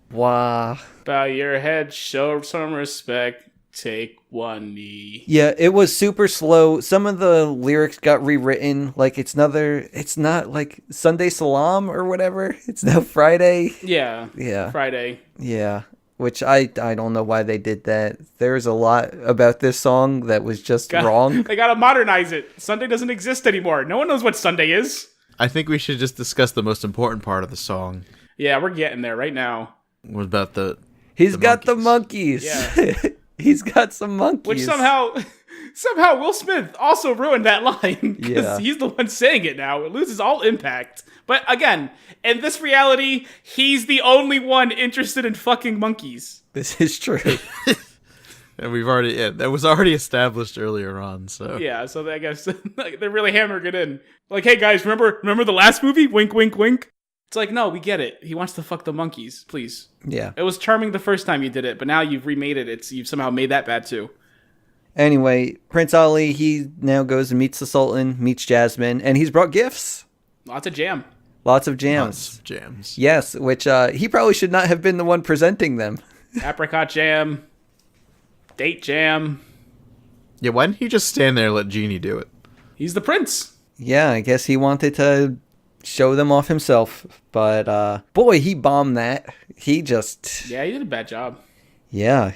Bow your head, show some respect, take one knee. Yeah, it was super slow. Some of the lyrics got rewritten. Like, it's not like Sunday Salam or whatever. It's now Friday. Yeah. Yeah. Friday. Yeah. Which I don't know why they did that. There's a lot about this song that was just wrong. They gotta modernize it. Sunday doesn't exist anymore. No one knows what Sunday is. I think we should just discuss the most important part of the song. Yeah, we're getting there right now. What about He's got the monkeys. Yeah. He's got some monkeys. Which somehow Will Smith also ruined that line. Because Yeah. he's the one saying it now. It loses all impact. But again, in this reality, he's the only one interested in fucking monkeys. This is true. And that was already established earlier on, so. Yeah, so I guess they're really hammering it in. Like, hey guys, remember the last movie? Wink, wink, wink. It's like, no, we get it. He wants to fuck the monkeys, please. Yeah. It was charming the first time you did it, but now you've remade it. You've somehow made that bad too. Anyway, Prince Ali, he now goes and meets the Sultan, meets Jasmine, and he's brought gifts. Lots of jam. Lots of jams. Lots of jams. Yes, which he probably should not have been the one presenting them. Apricot jam. Date jam. Yeah, why didn't he just stand there and let Genie do it? He's the prince. Yeah, I guess he wanted to show them off himself. But, boy, he bombed that. He just... Yeah, he did a bad job. Yeah.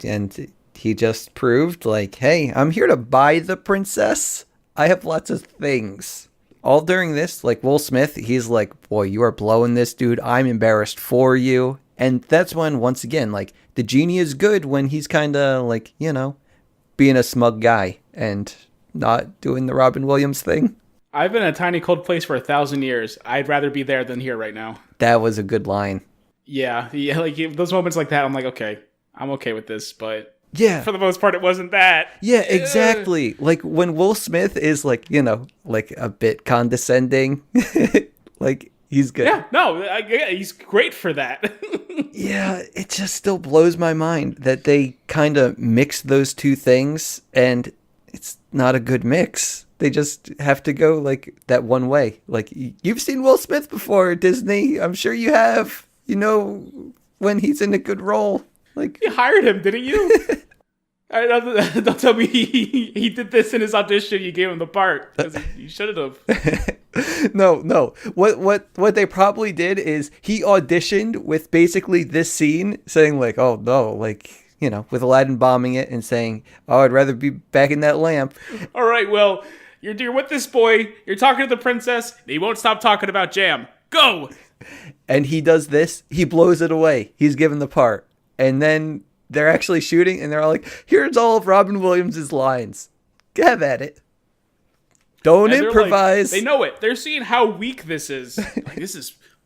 And he just proved, like, hey, I'm here to buy the princess. I have lots of things. All during this, like, Will Smith, he's like, boy, you are blowing this, dude. I'm embarrassed for you. And that's when, once again, like, the Genie is good when he's kind of, like, you know, being a smug guy and not doing the Robin Williams thing. I've been in a tiny cold place for 1,000 years. I'd rather be there than here right now. That was a good line. Yeah, like those moments like that, I'm like, okay, I'm okay with this, but Yeah. for the most part, it wasn't that. Yeah, exactly. Like, when Will Smith is, like, you know, like, a bit condescending, like, he's good. Yeah, no, yeah, he's great for that. Yeah, it just still blows my mind that they kind of mix those two things, and it's not a good mix. They just have to go, like, that one way. Like, you've seen Will Smith before, Disney. I'm sure you have. You know when he's in a good role. Like, You hired him, didn't you? Don't tell me he did this in his audition. You gave him the part because you should have. no. What they probably did is he auditioned with basically this scene, saying like, "Oh no," like, you know, with Aladdin bombing it and saying, "Oh, I'd rather be back in that lamp." All right, well, you're with this boy. You're talking to the princess. And he won't stop talking about jam. Go. And he does this. He blows it away. He's given the part, and then they're actually shooting, and they're all like, "Here's all of Robin Williams' lines. Have at it. Don't And they're improvise." like, they know it. They're seeing how weak this is.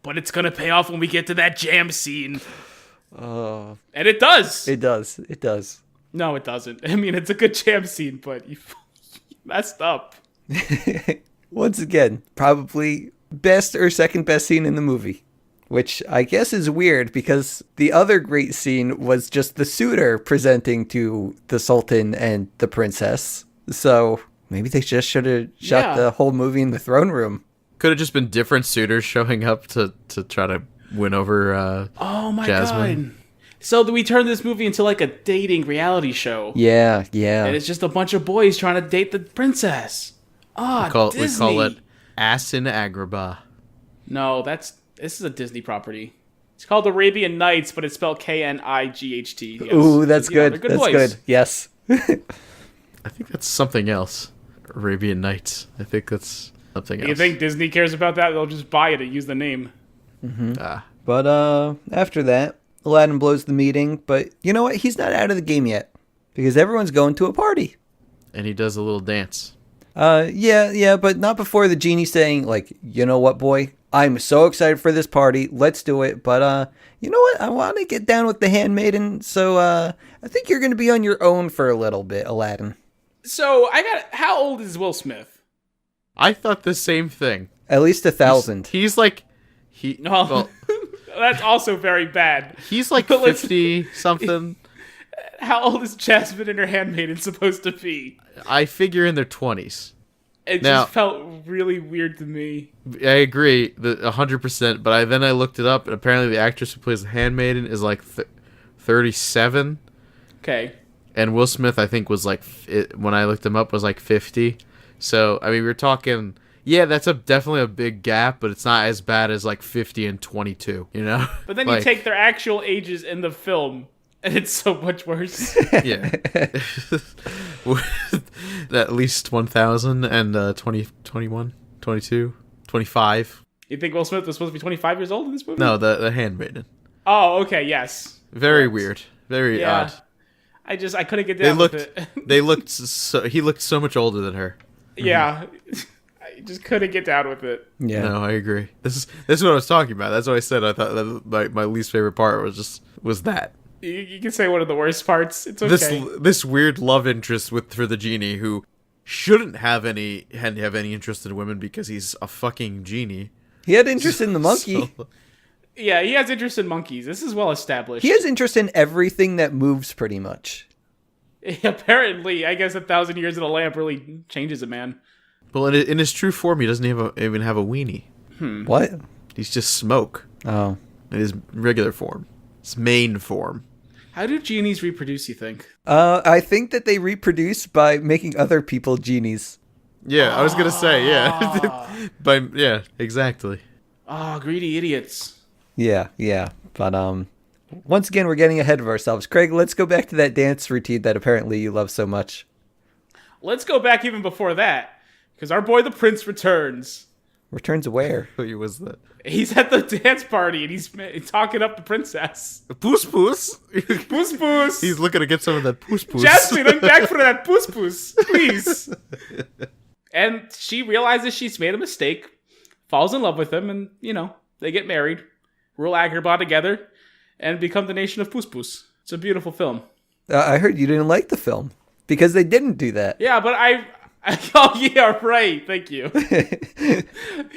But it's gonna pay off when we get to that jam scene. Oh, And it does. it does. It does. No, it doesn't. I mean, it's a good jam scene, but you messed up. Once again, probably best or second best scene in the movie. which I guess is weird because the other great scene was just the suitor presenting to the Sultan and the princess. So maybe they just should have shot the whole movie in the throne room. Could have just been different suitors showing up to try to win over Oh my Jasmine. god. So we turn this movie into like a dating reality show. Yeah. And it's just a bunch of boys trying to date the princess. We call Disney. it Asin Agrabah. No, this is a Disney property. It's called Arabian Nights, but it's spelled Knight. Yes. Ooh, that's good. They're good That's boys. good. Yes. I think that's something else. Arabian Nights. I think that's something else. You think Disney cares about that? They'll just buy it and use the name. But after that, Aladdin blows the meeting. But you know what? He's not out of the game yet because everyone's going to a party. And he does a little dance. Yeah, but not before the genie saying, like, you know what, boy? I'm so excited for this party. Let's do it. But, you know what? I want to get down with the handmaiden. So, I think you're going to be on your own for a little bit, Aladdin. So how old is Will Smith? I thought the same thing. At least 1,000. He's like... No, that's also very bad. He's like 50 something. How old is Jasmine and her handmaiden supposed to be? I figure in their 20s. It Now- just felt really weird to me. I agree, 100%. But then I looked it up, and apparently the actress who plays the handmaiden is like 37, Okay. and Will Smith I think was like when I looked him up was like 50. So I mean we're talking. Yeah, that's definitely a big gap, but it's not as bad as like 50 and 22. You know. But then Like, you take their actual ages in the film, and it's so much worse. Yeah. At least 1,000 and 20, 21, 22, 25. You think Will Smith was supposed to be 25 years old in this movie? No, the handmaiden. Oh, okay, yes. Very Correct. weird. Very Yeah. odd. I couldn't get They down looked. with it. He looked so much older than her. Yeah. I just couldn't get down with it. Yeah. No, I agree. This is what I was talking about. That's what I said. I thought that my least favorite part was that You can say one of the worst parts. It's okay. this weird love interest for the genie who shouldn't have any interest in women because he's a fucking genie. He had interest in the monkey. So- Yeah, he has interest in monkeys. This is well established. He has interest in everything that moves pretty much. Apparently, I guess 1,000 years in a lamp really changes a man. well, in his true form, he doesn't even have a weenie. What? He's just smoke Oh. in his regular form, his main form. How do genies reproduce, you think? I think that they reproduce by making other people genies. Yeah, I was gonna say yeah, exactly. Ah, greedy idiots. Yeah. But once again, we're getting ahead of ourselves. Craig, let's go back to that dance routine that apparently you love so much. Let's go back even before that, because our boy the prince returns. Returns where? Who was that? He's at the dance party, and he's talking up the princess. Puss Puss. Puss puss. He's looking to get some of that Puss Puss. Jasmine, I'm back for that puss puss, please. And she realizes she's made a mistake, falls in love with him, and, they get married, rule Agrabah together, and become the nation of Puss Puss. It's a beautiful film. I heard you didn't like the film because they didn't do that. Yeah, but oh, yeah, right. Thank you.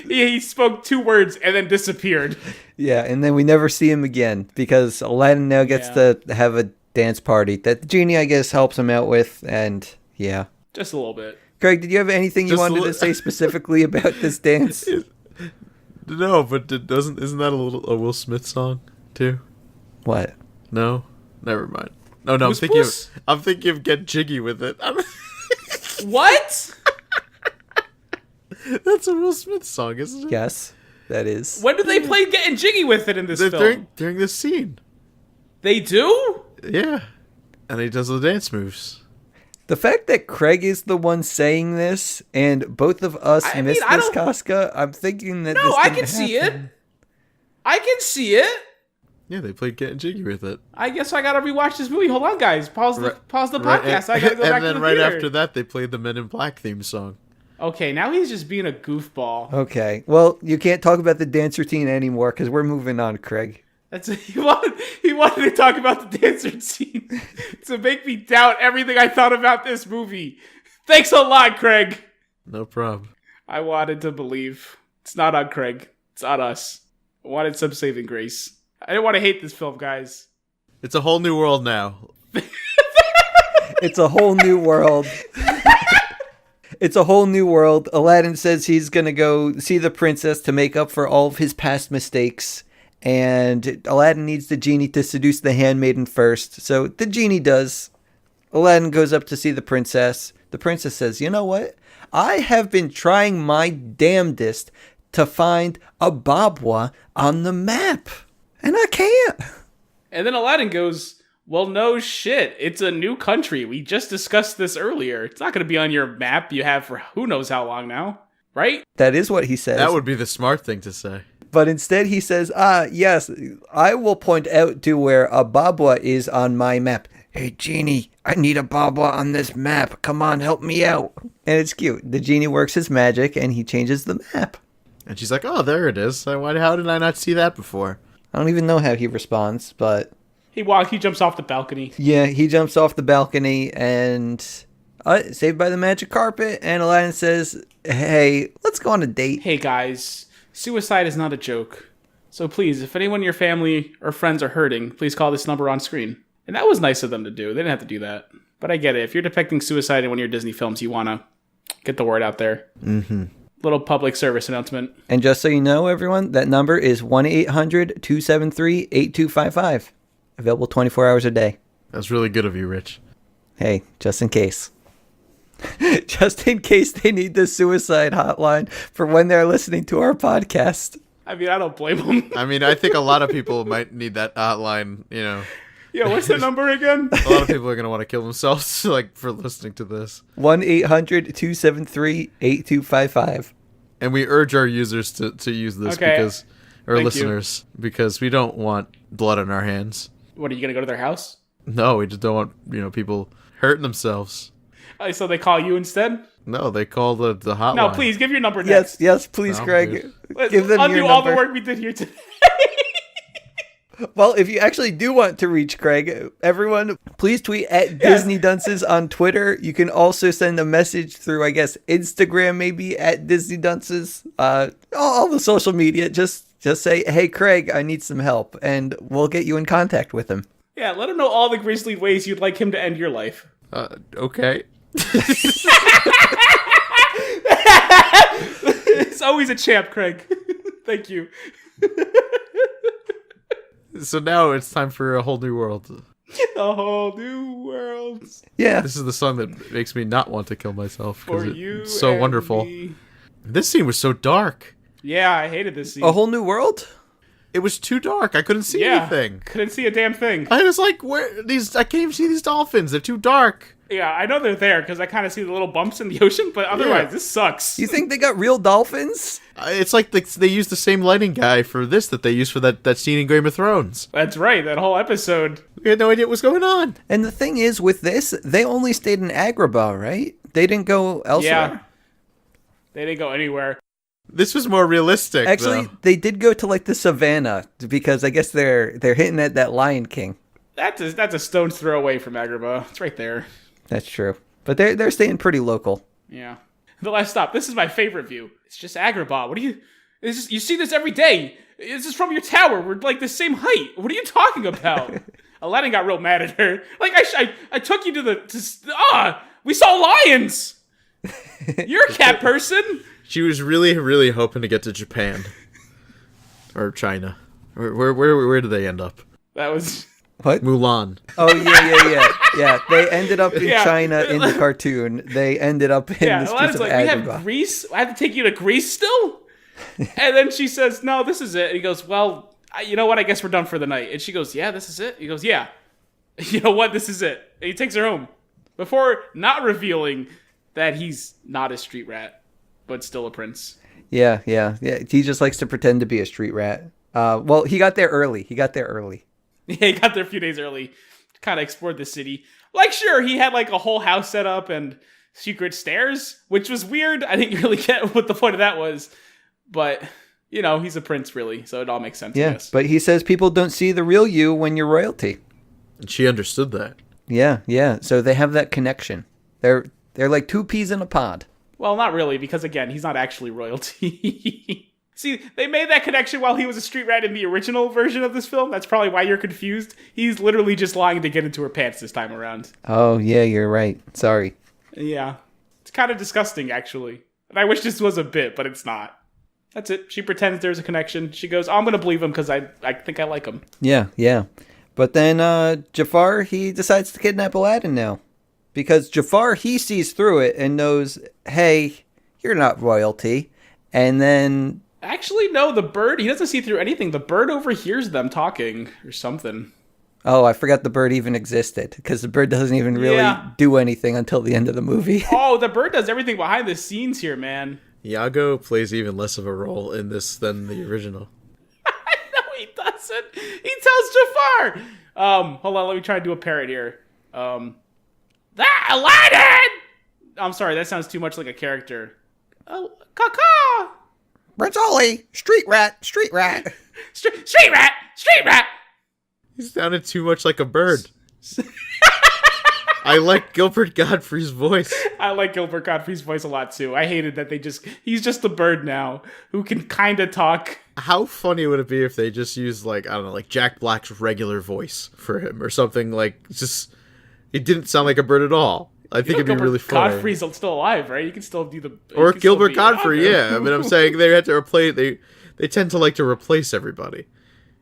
he spoke 2 words and then disappeared. Yeah, and then we never see him again because Aladdin now gets to have a dance party that the genie, I guess, helps him out with. And yeah. Just a little bit. Craig, did you have anything you Just wanted to say specifically about this dance? No, but isn't that a Will Smith song too? What? No, never mind. No, Puss Puss? I'm thinking of Get Jiggy with It. What? That's a Will Smith song, isn't it? Yes, that is. When do they play Getting Jiggy with It in this film? During this scene. They do? Yeah, and he does the dance moves. The fact that Craig is the one saying this and both of us missed this, Casca, I'm thinking that No, this I didn't can see it. happen. I can see it. Yeah, they played Getting Jiggy with It. I guess I gotta rewatch this movie. Hold on, guys. Pause the podcast. I gotta go back to the And then right theater. after that, they played the Men in Black theme song. Okay, now he's just being a goofball. Okay, well, you can't talk about the dance routine anymore because we're moving on, Craig. He wanted to talk about the dance routine to make me doubt everything I thought about this movie. Thanks a lot, Craig. No problem. I wanted to believe. It's not on Craig. It's on us. Wanted some saving grace. I didn't want to hate this film, guys. It's a whole new world now. It's a whole new world. It's a whole new world. Aladdin says he's going to go see the princess to make up for all of his past mistakes. And Aladdin needs the genie to seduce the handmaiden first. So the genie does. Aladdin goes up to see the princess. The princess says, you know what? I have been trying my damnedest to find a Babwa on the map. And I can't. And then Aladdin goes, well, no shit. It's a new country. We just discussed this earlier. It's not going to be on your map you have for who knows how long now. Right? That is what he says. That would be the smart thing to say. But instead he says, yes, I will point out to where a Babwa is on my map. Hey, Genie, I need a Babwa on this map. Come on, help me out. And it's cute. The Genie works his magic and he changes the map. And she's like, oh, there it is. How did I not see that before? I don't even know how he responds, but... He jumps off the balcony. Yeah, he jumps off the balcony and... saved by the magic carpet. And Aladdin says, hey, let's go on a date. Hey, guys. Suicide is not a joke. So please, if anyone in your family or friends are hurting, please call this number on screen. And that was nice of them to do. They didn't have to do that. But I get it. If you're depicting suicide in one of your Disney films, you want to get the word out there. Mm-hmm. Little public service announcement. And just so you know, everyone, that number is 1-800-273-8255. Available 24 hours a day. That's really good of you, Rich. Hey, just in case. Just in case they need the suicide hotline for when they're listening to our podcast. I mean, I don't blame them. I mean, I think a lot of people might need that hotline, you know. Yeah, what's the number again? A lot of people are going to want to kill themselves, like, for listening to this. 1-800-273-8255. And we urge our users to use this because, or listeners, because we don't want blood on our hands. What, are you going to go to their house? No, we just don't want, people hurting themselves. So they call you instead? No, they call the hotline. No, please, give your number next. Yes, please, No, Craig. dude. Give them Undo your all the number. work we did here today. Well, if you actually do want to reach Craig, everyone, please tweet at Disney Dunces on Twitter. You can also send a message through, I guess, Instagram, maybe at Disney Dunces. All the social media. Just say, hey, Craig, I need some help, and we'll get you in contact with him. Yeah, let him know all the grisly ways you'd like him to end your life. Okay. It's always a champ, Craig. Thank you. So now it's time for a whole new world. A whole new world. Yeah. This is the song that makes me not want to kill myself For because you it's so and wonderful. me. This scene was so dark. Yeah, I hated this scene. A whole new world? It was too dark. I couldn't see anything. Couldn't see a damn thing. I was like, where these? I can't even see these dolphins. They're too dark. Yeah, I know they're there because I kind of see the little bumps in the ocean, but otherwise, this sucks. You think they got real dolphins? It's like they used the same lighting guy for this that they used for that scene in Game of Thrones. That's right, that whole episode. We had no idea what was going on. And the thing is, with this, they only stayed in Agrabah, right? They didn't go elsewhere. Yeah. They didn't go anywhere. This was more realistic. Actually, though. they did go to like the savannah because I guess they're hitting at that Lion King. That's a stone's throw away from Agrabah. It's right there. That's true. But they're staying pretty local. Yeah. The last stop. This is my favorite view. It's just Agrabah. What do you... you see this every day. This is from your tower. We're like the same height. What are you talking about? Aladdin got real mad at her. Like, I took you to we saw lions. You're a cat person. She was really, really hoping to get to Japan. Or China. Where did they end up? That was... What? Mulan. Oh, yeah. Yeah, they ended up in Yeah. China in the cartoon. They ended up in this piece Aladdin's of like, we have Agrabah. Greece? I have to take you to Greece still? And then she says, no, this is it. And he goes, well, you know what? I guess we're done for the night. And she goes, yeah, this is it? He goes, yeah. You know what? This is it. And he takes her home. Before not revealing that he's not a street rat, but still a prince. Yeah. He just likes to pretend to be a street rat. Well, he got there early. Yeah, he got there a few days early. Kind of explored the city. Like, sure, he had like a whole house set up and secret stairs, which was weird. I didn't really get what the point of that was. But, he's a prince, really. So it all makes sense, I Yeah, guess. but he says people don't see the real you when you're royalty. And she understood that. Yeah. So they have that connection. They're like two peas in a pod. Well, not really, because, again, he's not actually royalty. See, they made that connection while he was a street rat in the original version of this film. That's probably why you're confused. He's literally just lying to get into her pants this time around. Oh, yeah, you're right. Sorry. Yeah. It's kind of disgusting, actually. And I wish this was a bit, but it's not. That's it. She pretends there's a connection. She goes, I'm going to believe him because I think I like him. Yeah. But then Jafar, he decides to kidnap Aladdin now. Because Jafar, he sees through it and knows, hey, you're not royalty. And then... Actually, no, the bird, he doesn't see through anything. The bird overhears them talking or something. Oh, I forgot the bird even existed. Because the bird doesn't even really do anything until the end of the movie. Oh, the bird does everything behind the scenes here, man. Iago plays even less of a role in this than the original. No, he doesn't. He tells Jafar. Hold on, let me try to do a parrot here. That Aladdin! I'm sorry, that sounds too much like a character. Oh, caw. Prince Ali, street rat. Street rat! He sounded too much like a bird. I like Gilbert Godfrey's voice. I like Gilbert Godfrey's voice a lot too. I hated that he's just a bird now who can kind of talk. How funny would it be if they just used, like, I don't know, like Jack Black's regular voice for him or something, like, just, it didn't sound like a bird at all. I think it'd be really funny. Godfrey's still alive, right? You can still do the... Or Gilbert Godfrey, yeah. I mean, I'm saying they had to replace, they tend to like to replace everybody.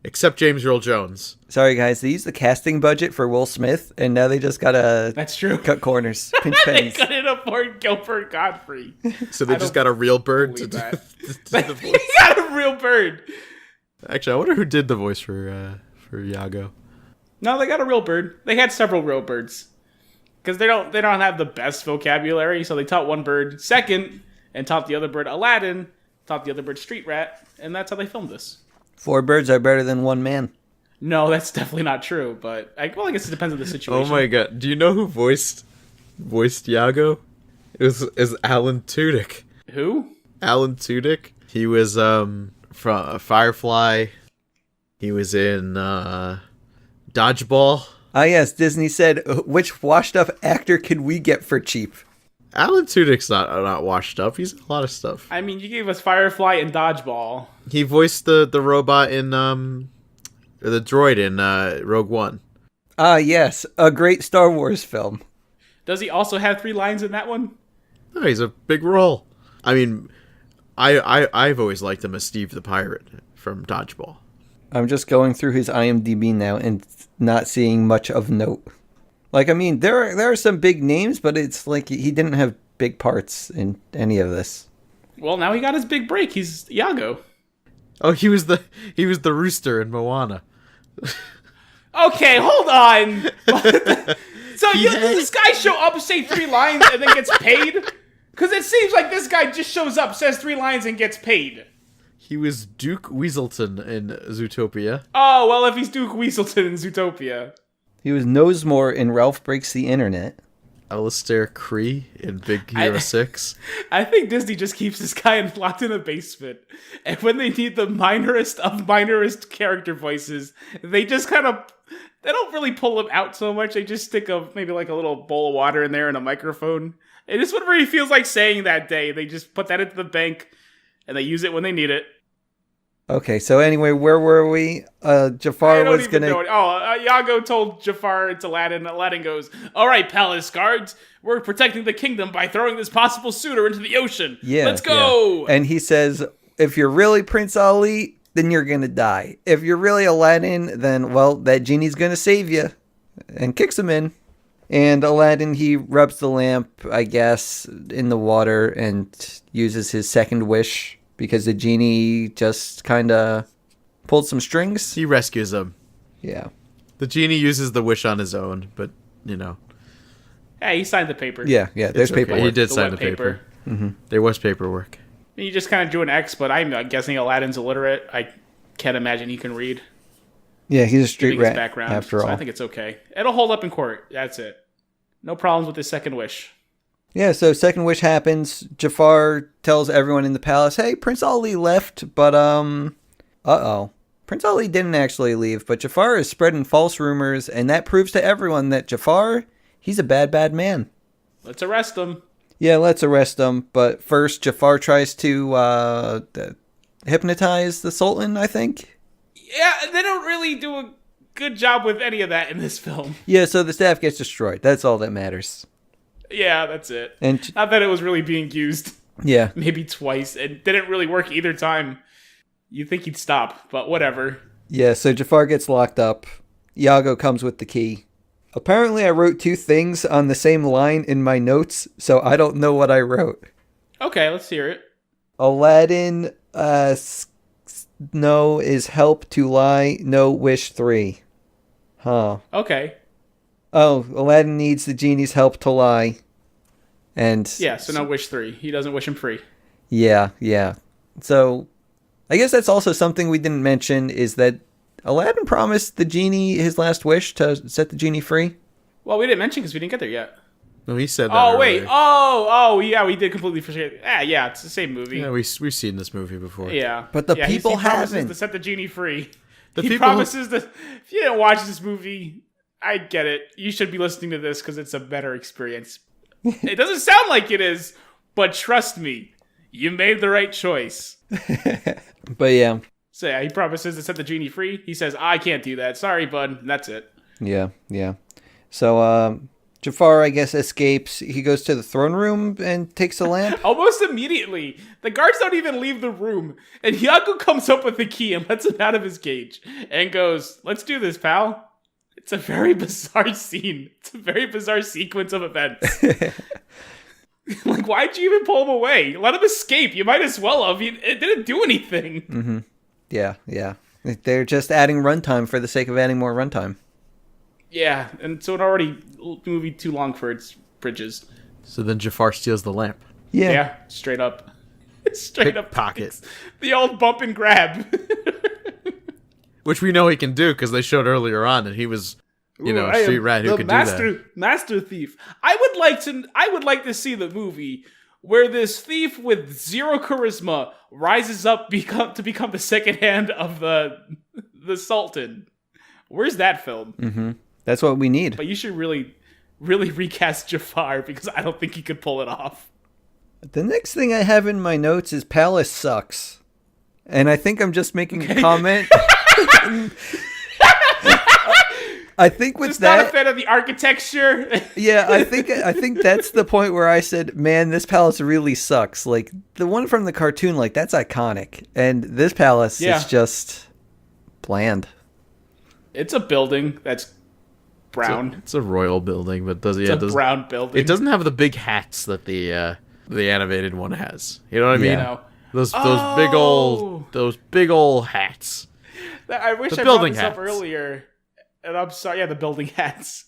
Except James Earl Jones. Sorry, guys. They used the casting budget for Will Smith, and now they just gotta... That's true. Cut corners. Pinch They pennies. couldn't afford Gilbert Godfrey. So they just got a real bird to do the voice. He got a real bird. Actually, I wonder who did the voice for Iago. No, they got a real bird. They had several real birds. Because they don't have the best vocabulary, so they taught one bird second, and taught the other bird Aladdin, taught the other bird Street Rat, and that's how they filmed this. 4 birds are better than 1 man. No, that's definitely not true, but I guess it depends on the situation. Oh my god. Do you know who voiced Iago? It was Alan Tudyk. Who? Alan Tudyk. He was from Firefly. He was in Dodgeball. Ah, yes, Disney said, which washed-up actor can we get for cheap? Alan Tudyk's not washed up. He's in a lot of stuff. I mean, you gave us Firefly and Dodgeball. He voiced the robot in or the droid in Rogue One. Ah, yes, a great Star Wars film. Does he also have 3 lines in that one? No, he's a big role. I mean, I've always liked him as Steve the Pirate from Dodgeball. I'm just going through his IMDb now and not seeing much of note. Like, I mean, there are some big names, but it's like he didn't have big parts in any of this. Well, now he got his big break. He's Iago. Oh, he was the rooster in Moana. Okay, hold on. So does this guy show up, say 3 lines, and then gets paid? Because it seems like this guy just shows up, says 3 lines, and gets paid. He was Duke Weaselton in Zootopia. Oh, well, if he's Duke Weaselton in Zootopia. He was Nosemore in Ralph Breaks the Internet. Alistair Cree in Big Hero 6. I think Disney just keeps this guy locked in a basement. And when they need the minorest of minorest character voices, they just kind of... They don't really pull him out so much. They just stick maybe like a little bowl of water in there and a microphone. And just whatever he feels like saying that day, they just put that into the bank and they use it when they need it. Okay, so anyway, where were we? Jafar was gonna... Iago told Jafar it's Aladdin. Aladdin goes, all right, palace guards, we're protecting the kingdom by throwing this possible suitor into the ocean. Yeah, let's go! Yeah. And he says, if you're really Prince Ali, then you're gonna die. If you're really Aladdin, then, well, that genie's gonna save you. And kicks him in. And Aladdin, he rubs the lamp, I guess, in the water and uses his second wish because the genie just kind of pulled some strings. He rescues him. Yeah. The genie uses the wish on his own, but, you know. Hey, he signed the paper. Yeah, there's paperwork. He did sign the paper. Mm-hmm. There was paperwork. He just kind of drew an X, but I'm guessing Aladdin's illiterate. I can't imagine he can read. Yeah, he's a street rat background, after all. I think it's okay. It'll hold up in court. That's it. No problems with his second wish. Yeah, so second wish happens. Jafar tells everyone in the palace, hey, Prince Ali left, but, uh-oh. Prince Ali didn't actually leave, but Jafar is spreading false rumors, and that proves to everyone that Jafar, he's a bad, bad man. Let's arrest him. Yeah, let's arrest him, but first Jafar tries to, hypnotize the Sultan, I think. Yeah, they don't really do a good job with any of that in this film. Yeah, so the staff gets destroyed. That's all that matters. Yeah, that's it. And Not that it was really being used. yeah. Maybe twice. It didn't really work either time. You'd think he'd stop, but whatever. Yeah, so Jafar gets locked up. Iago comes with the key. Apparently, I wrote 2 things on the same line in my notes, so I don't know what I wrote. Okay, let's hear it. Aladdin, no is help to lie, no wish 3. Huh. Okay. Oh, Aladdin needs the genie's help to lie. And Yeah, so no wish 3. He doesn't wish him free. yeah. So, I guess that's also something we didn't mention, is that Aladdin promised the genie his last wish to set the genie free. Well, we didn't mention because we didn't get there yet. No, he said that. Oh, wait. earlier. Oh, yeah, we did completely forget. Yeah, it's the same movie. Yeah, we've seen this movie before. Yeah. But the Yeah, people he promises haven't. to set the genie free. The He people who- promises that if you didn't watch this movie, I get it. You should be listening to this because it's a better experience. It doesn't sound like it is, but trust me, you made the right choice. But yeah. So yeah, he promises to set the genie free. He says, I can't do that. Sorry, bud. And that's it. Yeah. So, Jafar, I guess, escapes. He goes to the throne room and takes a lamp. Almost immediately. The guards don't even leave the room. And Iago comes up with the key and lets him out of his cage. And goes, let's do this, pal. It's a very bizarre scene. It's a very bizarre sequence of events. Like, why'd you even pull him away? Let him escape. You might as well have. It didn't do anything. Yeah. They're just adding runtime for the sake of adding more runtime. Yeah, and so it already movie too long for its bridges. So then Jafar steals the lamp. Yeah, straight up. Straight up Pickpocket. The old bump and grab. Which we know he can do because they showed earlier on that he was, Ooh, a I street am rat who the could master, do that. Master thief. I would like to see the movie where this thief with 0 charisma rises up to become the second hand of the Sultan. Where's that film? That's what we need. But you should really recast Jafar because I don't think he could pull it off. The next thing I have in my notes is Palace sucks. And I think I'm just making a comment. I think with Just not a that, fan of the architecture. yeah, I think that's the point where I said, man, this palace really sucks. Like, the one from the cartoon, like, that's iconic. And this palace is just bland. It's a building that's brown. It's a royal building, but It's a brown building. It doesn't have the big hats that the animated one has. You know what I mean? Yeah. No. Those Oh! big old hats. I wish The I brought building this up hats. earlier. And I'm sorry, yeah, the building hats.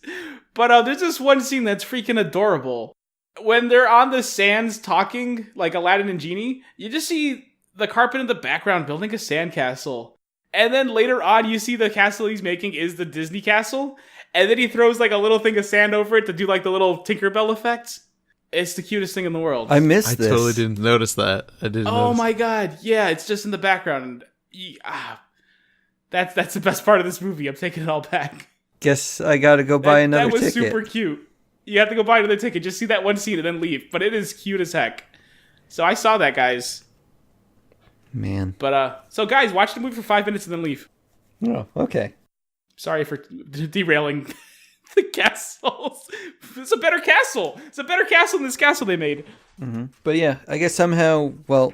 But there's this one scene that's freaking adorable. When they're on the sands talking, like Aladdin and Genie, you just see the carpet in the background building a sandcastle. And then later on, you see the castle he's making is the Disney castle. And then he throws like a little thing of sand over it to do like the little Tinkerbell effect. It's the cutest thing in the world. I missed I this. totally didn't notice that. I didn't. Oh notice. my god, yeah, it's just in the background. That's the best part of this movie. I'm taking it all back. Guess I gotta go buy another that was ticket. super cute. You have to go buy another ticket. Just see that one scene and then leave. But it is cute as heck. So I saw that, guys. Man. But so guys, watch the movie for 5 minutes and then leave. Oh, okay. Sorry for derailing the castles. It's a better castle. It's a better castle than this castle they made. But yeah, I guess somehow, well,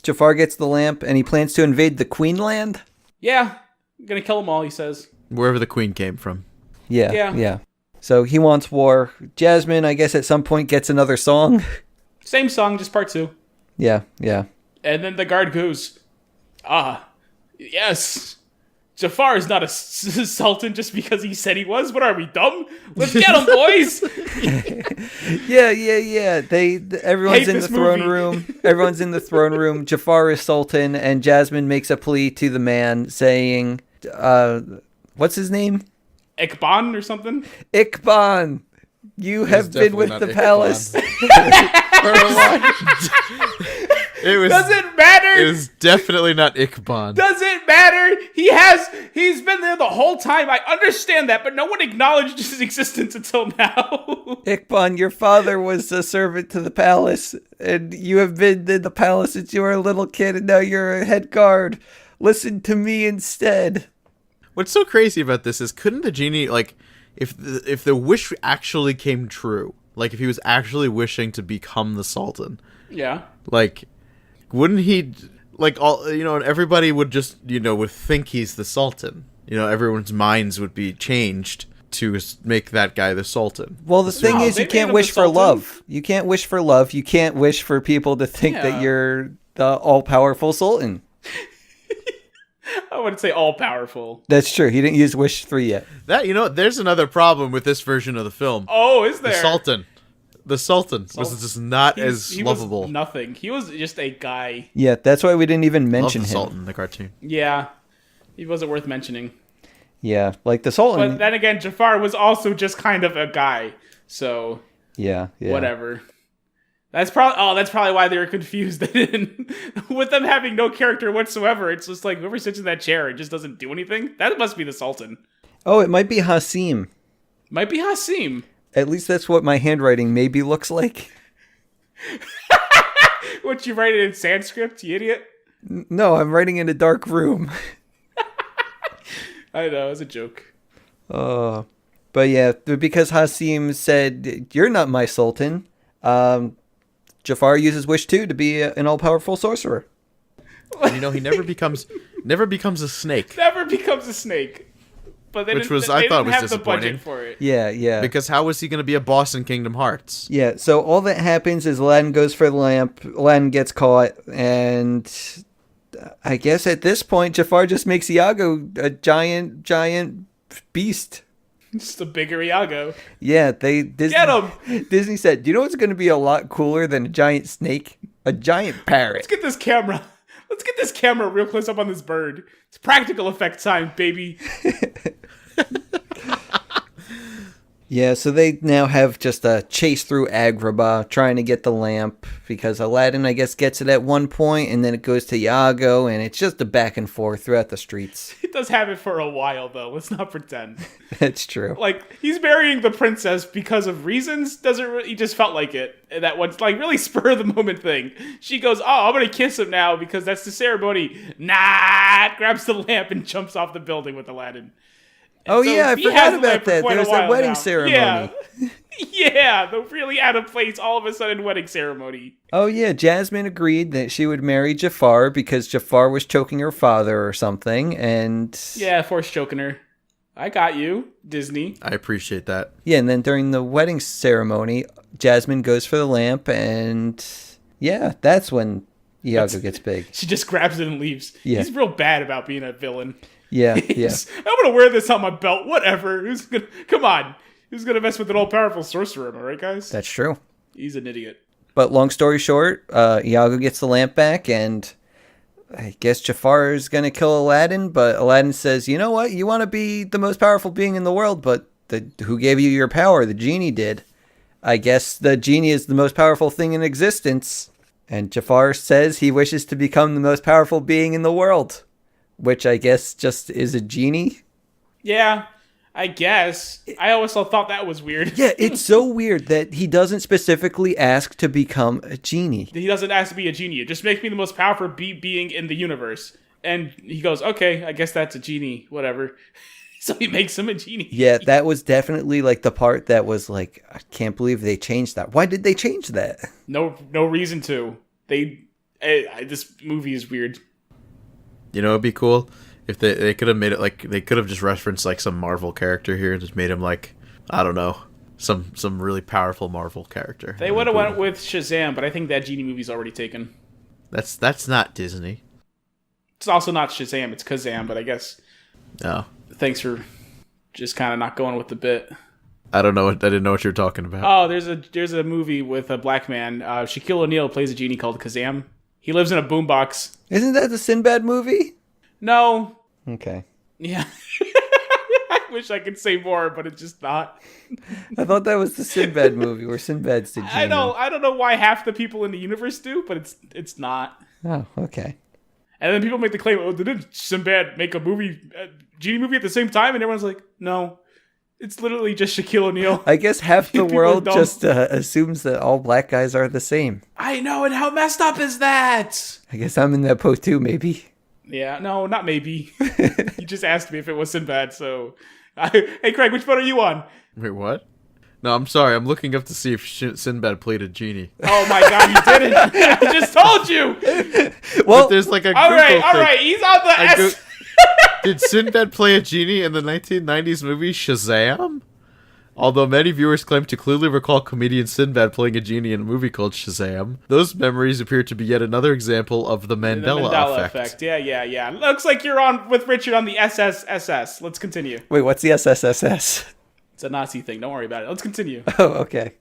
Jafar gets the lamp and he plans to invade the Queen Land. Yeah, I'm gonna kill them all. He says. Wherever the queen came from. Yeah. So he wants war. Jasmine, I guess, at some point gets another song. Same song, just part 2. Yeah. And then the guard goes, yes, Jafar is not a sultan just because he said he was. What are we, dumb? Let's get him, boys! Yeah. Everyone's Hate in the this throne movie. room. Everyone's in the throne room. Jafar is sultan, and Jasmine makes a plea to the man, saying, what's his name? Ekban or something? Ikban. You have been definitely with not the Ikban. palace. Doesn't matter. It was definitely not Ickbon. Doesn't matter. He's been there the whole time. I understand that, but no one acknowledged his existence until now. Ickbon, your father was a servant to the palace, and you have been in the palace since you were a little kid, and now you're a head guard. Listen to me instead. What's so crazy about this is, couldn't the genie, like, if the wish actually came true, like if he was actually wishing to become the Sultan, Yeah. like, wouldn't he, like, all, you know, and everybody would just, you know, would think he's the Sultan. You know, everyone's minds would be changed to make that guy the Sultan. Well, the thing is, they you made can't him wish the for Sultan? love. You can't wish for love. You can't wish for people to think Yeah. that you're the all-powerful Sultan. I wouldn't say all powerful. That's true. He didn't use Wish 3 yet. That, you know, there's another problem with this version of the film. Oh, is there? The Sultan was just not as He lovable. was nothing. He was just a guy. Yeah, that's why we didn't even Love mention the him. Sultan, the cartoon. Yeah. He wasn't worth mentioning. Yeah, like the Sultan. But then again, Jafar was also just kind of a guy. So, yeah. whatever. That's probably why they were confused. They didn't, with them having no character whatsoever. It's just like whoever sits in that chair, it just doesn't do anything. That must be the Sultan. Oh, it might be Hasim. Might be Hasim. At least that's what my handwriting maybe looks like. What, you write it in Sanskrit, you idiot? No, I'm writing in a dark room. I know, it was a joke. But yeah, because Hasim said, "You're not my Sultan," Jafar uses Wish 2 to be an all-powerful sorcerer. And, you know, he never becomes a snake. Never becomes a snake. But they Which didn't, was- they I thought didn't was have the disappointing. budget for it. Yeah. Because how was he going to be a boss in Kingdom Hearts? Yeah, so all that happens is Aladdin goes for the lamp, Aladdin gets caught, and I guess at this point, Jafar just makes Iago a giant beast. Just a bigger Iago. Yeah, Disney, Get him! Disney said, "Do you know what's going to be a lot cooler than a giant snake? A giant parrot." Let's get this camera. Let's get this camera real close up on this bird. It's practical effect time, baby. Yeah, so they now have just a chase through Agrabah trying to get the lamp because Aladdin, I guess, gets it at one point and then it goes to Iago and it's just a back and forth throughout the streets. It does have it for a while, though. Let's not pretend. That's true. Like, he's marrying the princess because of reasons. He just felt like it. And that one's like really spur of the moment thing. She goes, "Oh, I'm gonna kiss him now because that's the ceremony." Nah, grabs the lamp and jumps off the building with Aladdin. Oh, So yeah, I he forgot has the about lamp for that. quite a There's that while wedding now. ceremony. Yeah. Yeah, the really out of place all of a sudden wedding ceremony. Oh, yeah, Jasmine agreed that she would marry Jafar because Jafar was choking her father or something, and... Yeah, force choking her. I got you, Disney. I appreciate that. Yeah, and then during the wedding ceremony, Jasmine goes for the lamp, and... Yeah, that's when Iago gets big. She just grabs it and leaves. Yeah. He's real bad about being a villain. Yeah. I'm gonna wear this on my belt. Whatever. Come on. Who's gonna mess with an all-powerful sorcerer? Am I right, guys? That's true. He's an idiot. But long story short, Iago gets the lamp back, and I guess Jafar is going to kill Aladdin, but Aladdin says, "You know what? You want to be the most powerful being in the world, but who gave you your power? The genie did. I guess the genie is the most powerful thing in existence." And Jafar says he wishes to become the most powerful being in the world, which I guess just is a genie. Yeah, I guess. I also thought that was weird. Yeah, it's so weird that he doesn't specifically ask to become a genie. He doesn't ask to be a genie. It just makes me the most powerful being in the universe. And he goes, "Okay, I guess that's a genie. Whatever." So he makes him a genie. Yeah, that was definitely like the part that was like, I can't believe they changed that. Why did they change that? No reason to. This movie is weird. You know, it'd be cool if they could have made it like, they could have just referenced like some Marvel character here and just made him like, I don't know, some really powerful Marvel character. They would have went with Shazam, but I think that genie movie's already taken. That's not Disney. It's also not Shazam, it's Kazam, but I guess No. thanks for just kind of not going with the bit. I didn't know what you were talking about. Oh, there's a movie with a black man. Shaquille O'Neal plays a genie called Kazam. He lives in a boombox. Isn't that the Sinbad movie? No. Okay. Yeah. wish I could say more, but it's just not. I thought that was the Sinbad movie where Sinbad's the genie. I don't know why half the people in the universe do, but it's not. Oh, okay. And then people make the claim, oh, didn't Sinbad make a genie movie at the same time? And everyone's like, no. It's literally just Shaquille O'Neal. I guess half the People world don't- just assumes that all black guys are the same. I know, and how messed up is that? I guess I'm in that boat too, maybe. Yeah, no, not maybe. You just asked me if it was Sinbad, so... Hey, Craig, which boat are you on? Wait, what? No, I'm sorry. I'm looking up to see if Sinbad played a genie. Oh my god, you didn't! I just told you! Well, But there's like a Google Alright, he's on the S... Did Sinbad play a genie in the 1990s movie Shazam? Although many viewers claim to clearly recall comedian Sinbad playing a genie in a movie called Shazam, those memories appear to be yet another example of the Mandela, effect. Yeah. Looks like you're on with Richard on the SSSS. Let's continue. wait, what's the SSSS? It's a Nazi thing. Don't worry about it. Let's continue. Oh, okay.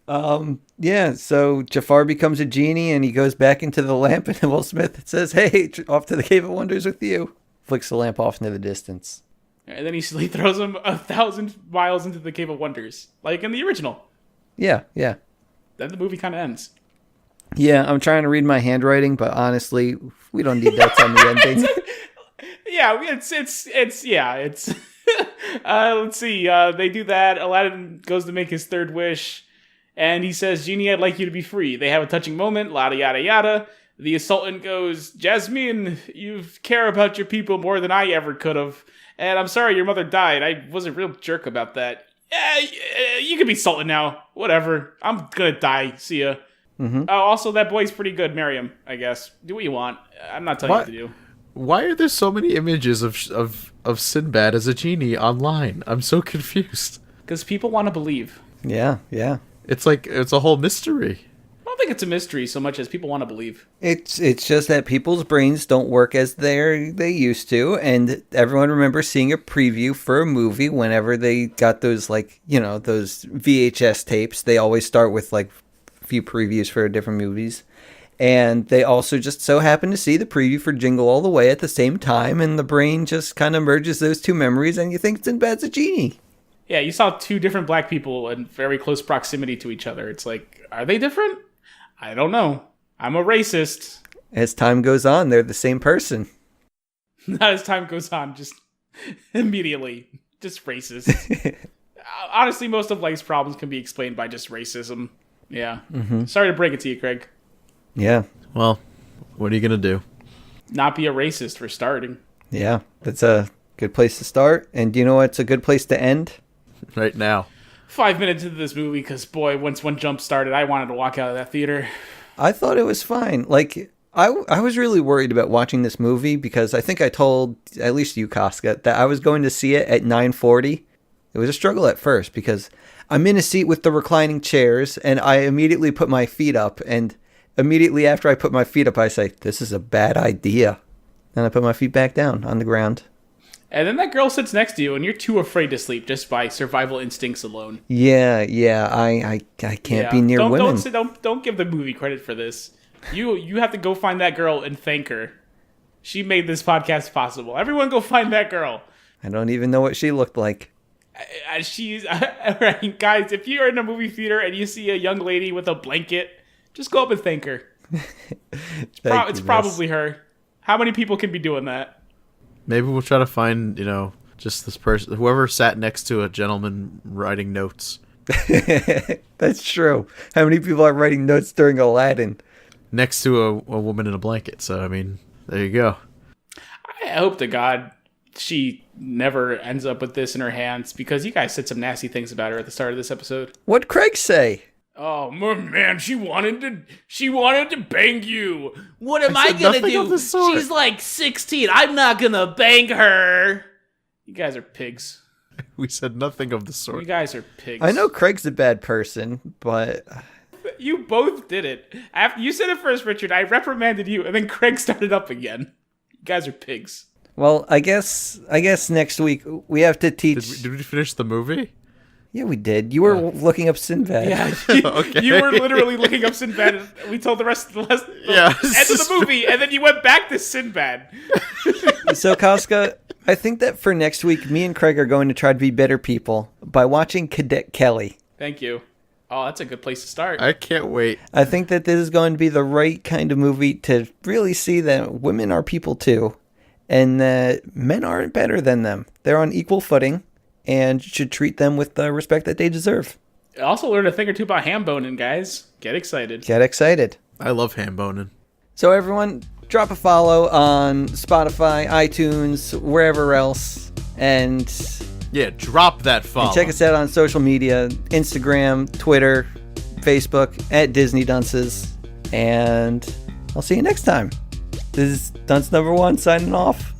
Yeah, so Jafar becomes a genie and he goes back into the lamp and Will Smith says, hey, off to the Cave of Wonders with you. Flicks the lamp off into the distance. And then he throws him 1,000 miles into the Cave of Wonders, like in the original. Yeah. Then the movie kind of ends. Yeah, I'm trying to read my handwriting, but honestly, we don't need notes on the ending. Yeah, it's let's see. They do that. Aladdin goes to make his third wish, and he says, "Genie, I'd like you to be free." They have a touching moment. Yada yada yada. The assaultant goes, "Jasmine, you care about your people more than I ever could have, and I'm sorry your mother died. I was a real jerk about that. Yeah, you can be sultan now. Whatever. I'm gonna die. See ya." Mm-hmm. Also, that boy's pretty good. Marry him, I guess. Do what you want. I'm not telling you what to do. Why are there so many images of Sinbad as a genie online? I'm so confused. Because people want to believe. Yeah. It's like it's a whole mystery. I don't think it's a mystery so much as people want to believe. It's just that people's brains don't work as they used to, and everyone remembers seeing a preview for a movie whenever they got those, like, you know, those VHS tapes. They always start with like a few previews for different movies. And they also just so happen to see the preview for Jingle All the Way at the same time, and the brain just kind of merges those two memories, and you think Sinbad's a genie. Yeah, you saw two different black people in very close proximity to each other. It's like, are they different? I don't know. I'm a racist. As time goes on, they're the same person. Not as time goes on, just immediately. Just racist. Honestly, most of life's problems can be explained by just racism. Yeah. Mm-hmm. Sorry to break it to you, Craig. Yeah. Well, what are you gonna do? Not be a racist for starting. Yeah, that's a good place to start. And do you know what's a good place to end? Right now. 5 minutes into this movie, because boy, once one jump started, I wanted to walk out of that theater. I thought it was fine. Like, I was really worried about watching this movie because I think I told at least you, Casca, that I was going to see it at 9:40. It was a struggle at first because I'm in a seat with the reclining chairs, and I immediately put my feet up, and immediately after I put my feet up, I say, this is a bad idea. And I put my feet back down on the ground. And then that girl sits next to you, and you're too afraid to sleep just by survival instincts alone. Yeah, I can't be near women. Don't give the movie credit for this. You have to go find that girl and thank her. She made this podcast possible. Everyone go find that girl. I don't even know what she looked like. She's right, guys. If you're in a movie theater and you see a young lady with a blanket, just go up and thank her. It's probably her. How many people can be doing that? Maybe we'll try to find, just this person, whoever sat next to a gentleman writing notes. That's true. How many people are writing notes during Aladdin? Next to a woman in a blanket. So, I mean, there you go. I hope to God she never ends up with this in her hands, because you guys said some nasty things about her at the start of this episode. What'd Craig say? Oh man, she wanted to bang you. What am I gonna do? She's like 16. I'm not gonna bang her. You guys are pigs. We said nothing of the sort. You guys are pigs. I know Craig's a bad person, but you both did it. After you said it first, Richard, I reprimanded you, and then Craig started up again. You guys are pigs. Well, I guess next week we have to teach. Did we finish the movie? Yeah, we did. You were looking up Sinbad. Yeah, Okay. You were literally looking up Sinbad. We told the rest of the end of the movie, and then you went back to Sinbad. So, Casca, I think that for next week, me and Craig are going to try to be better people by watching Cadet Kelly. Thank you. Oh, that's a good place to start. I can't wait. I think that this is going to be the right kind of movie to really see that women are people too, and that men aren't better than them. They're on equal footing and should treat them with the respect that they deserve. Also learned a thing or two about ham boning, guys. Get excited. Get excited. I love ham boning. So everyone, drop a follow on Spotify, iTunes, wherever else, and Yeah, drop that follow. check us out on social media, Instagram, Twitter, Facebook, at Disney Dunces. And I'll see you next time. This is Dunce number 1 signing off.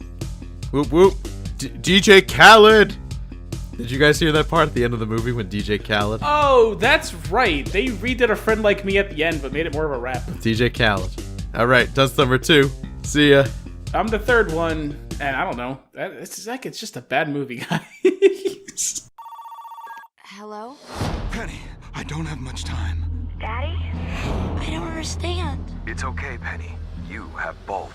Whoop whoop. DJ Khaled. Did you guys hear that part at the end of the movie when DJ Khaled? Oh, that's right. They redid A Friend Like Me at the end, but made it more of a rap. DJ Khaled. All right, Dunce number 2. See ya. I'm the third one, and I don't know. It's like it's just a bad movie, guys. Hello? Penny, I don't have much time. Daddy? I don't understand. It's okay, Penny. You have Bolt.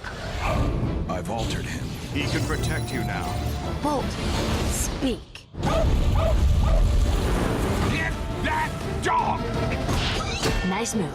I've altered him. He can protect you now. Bolt, speak. Get that dog! Nice move.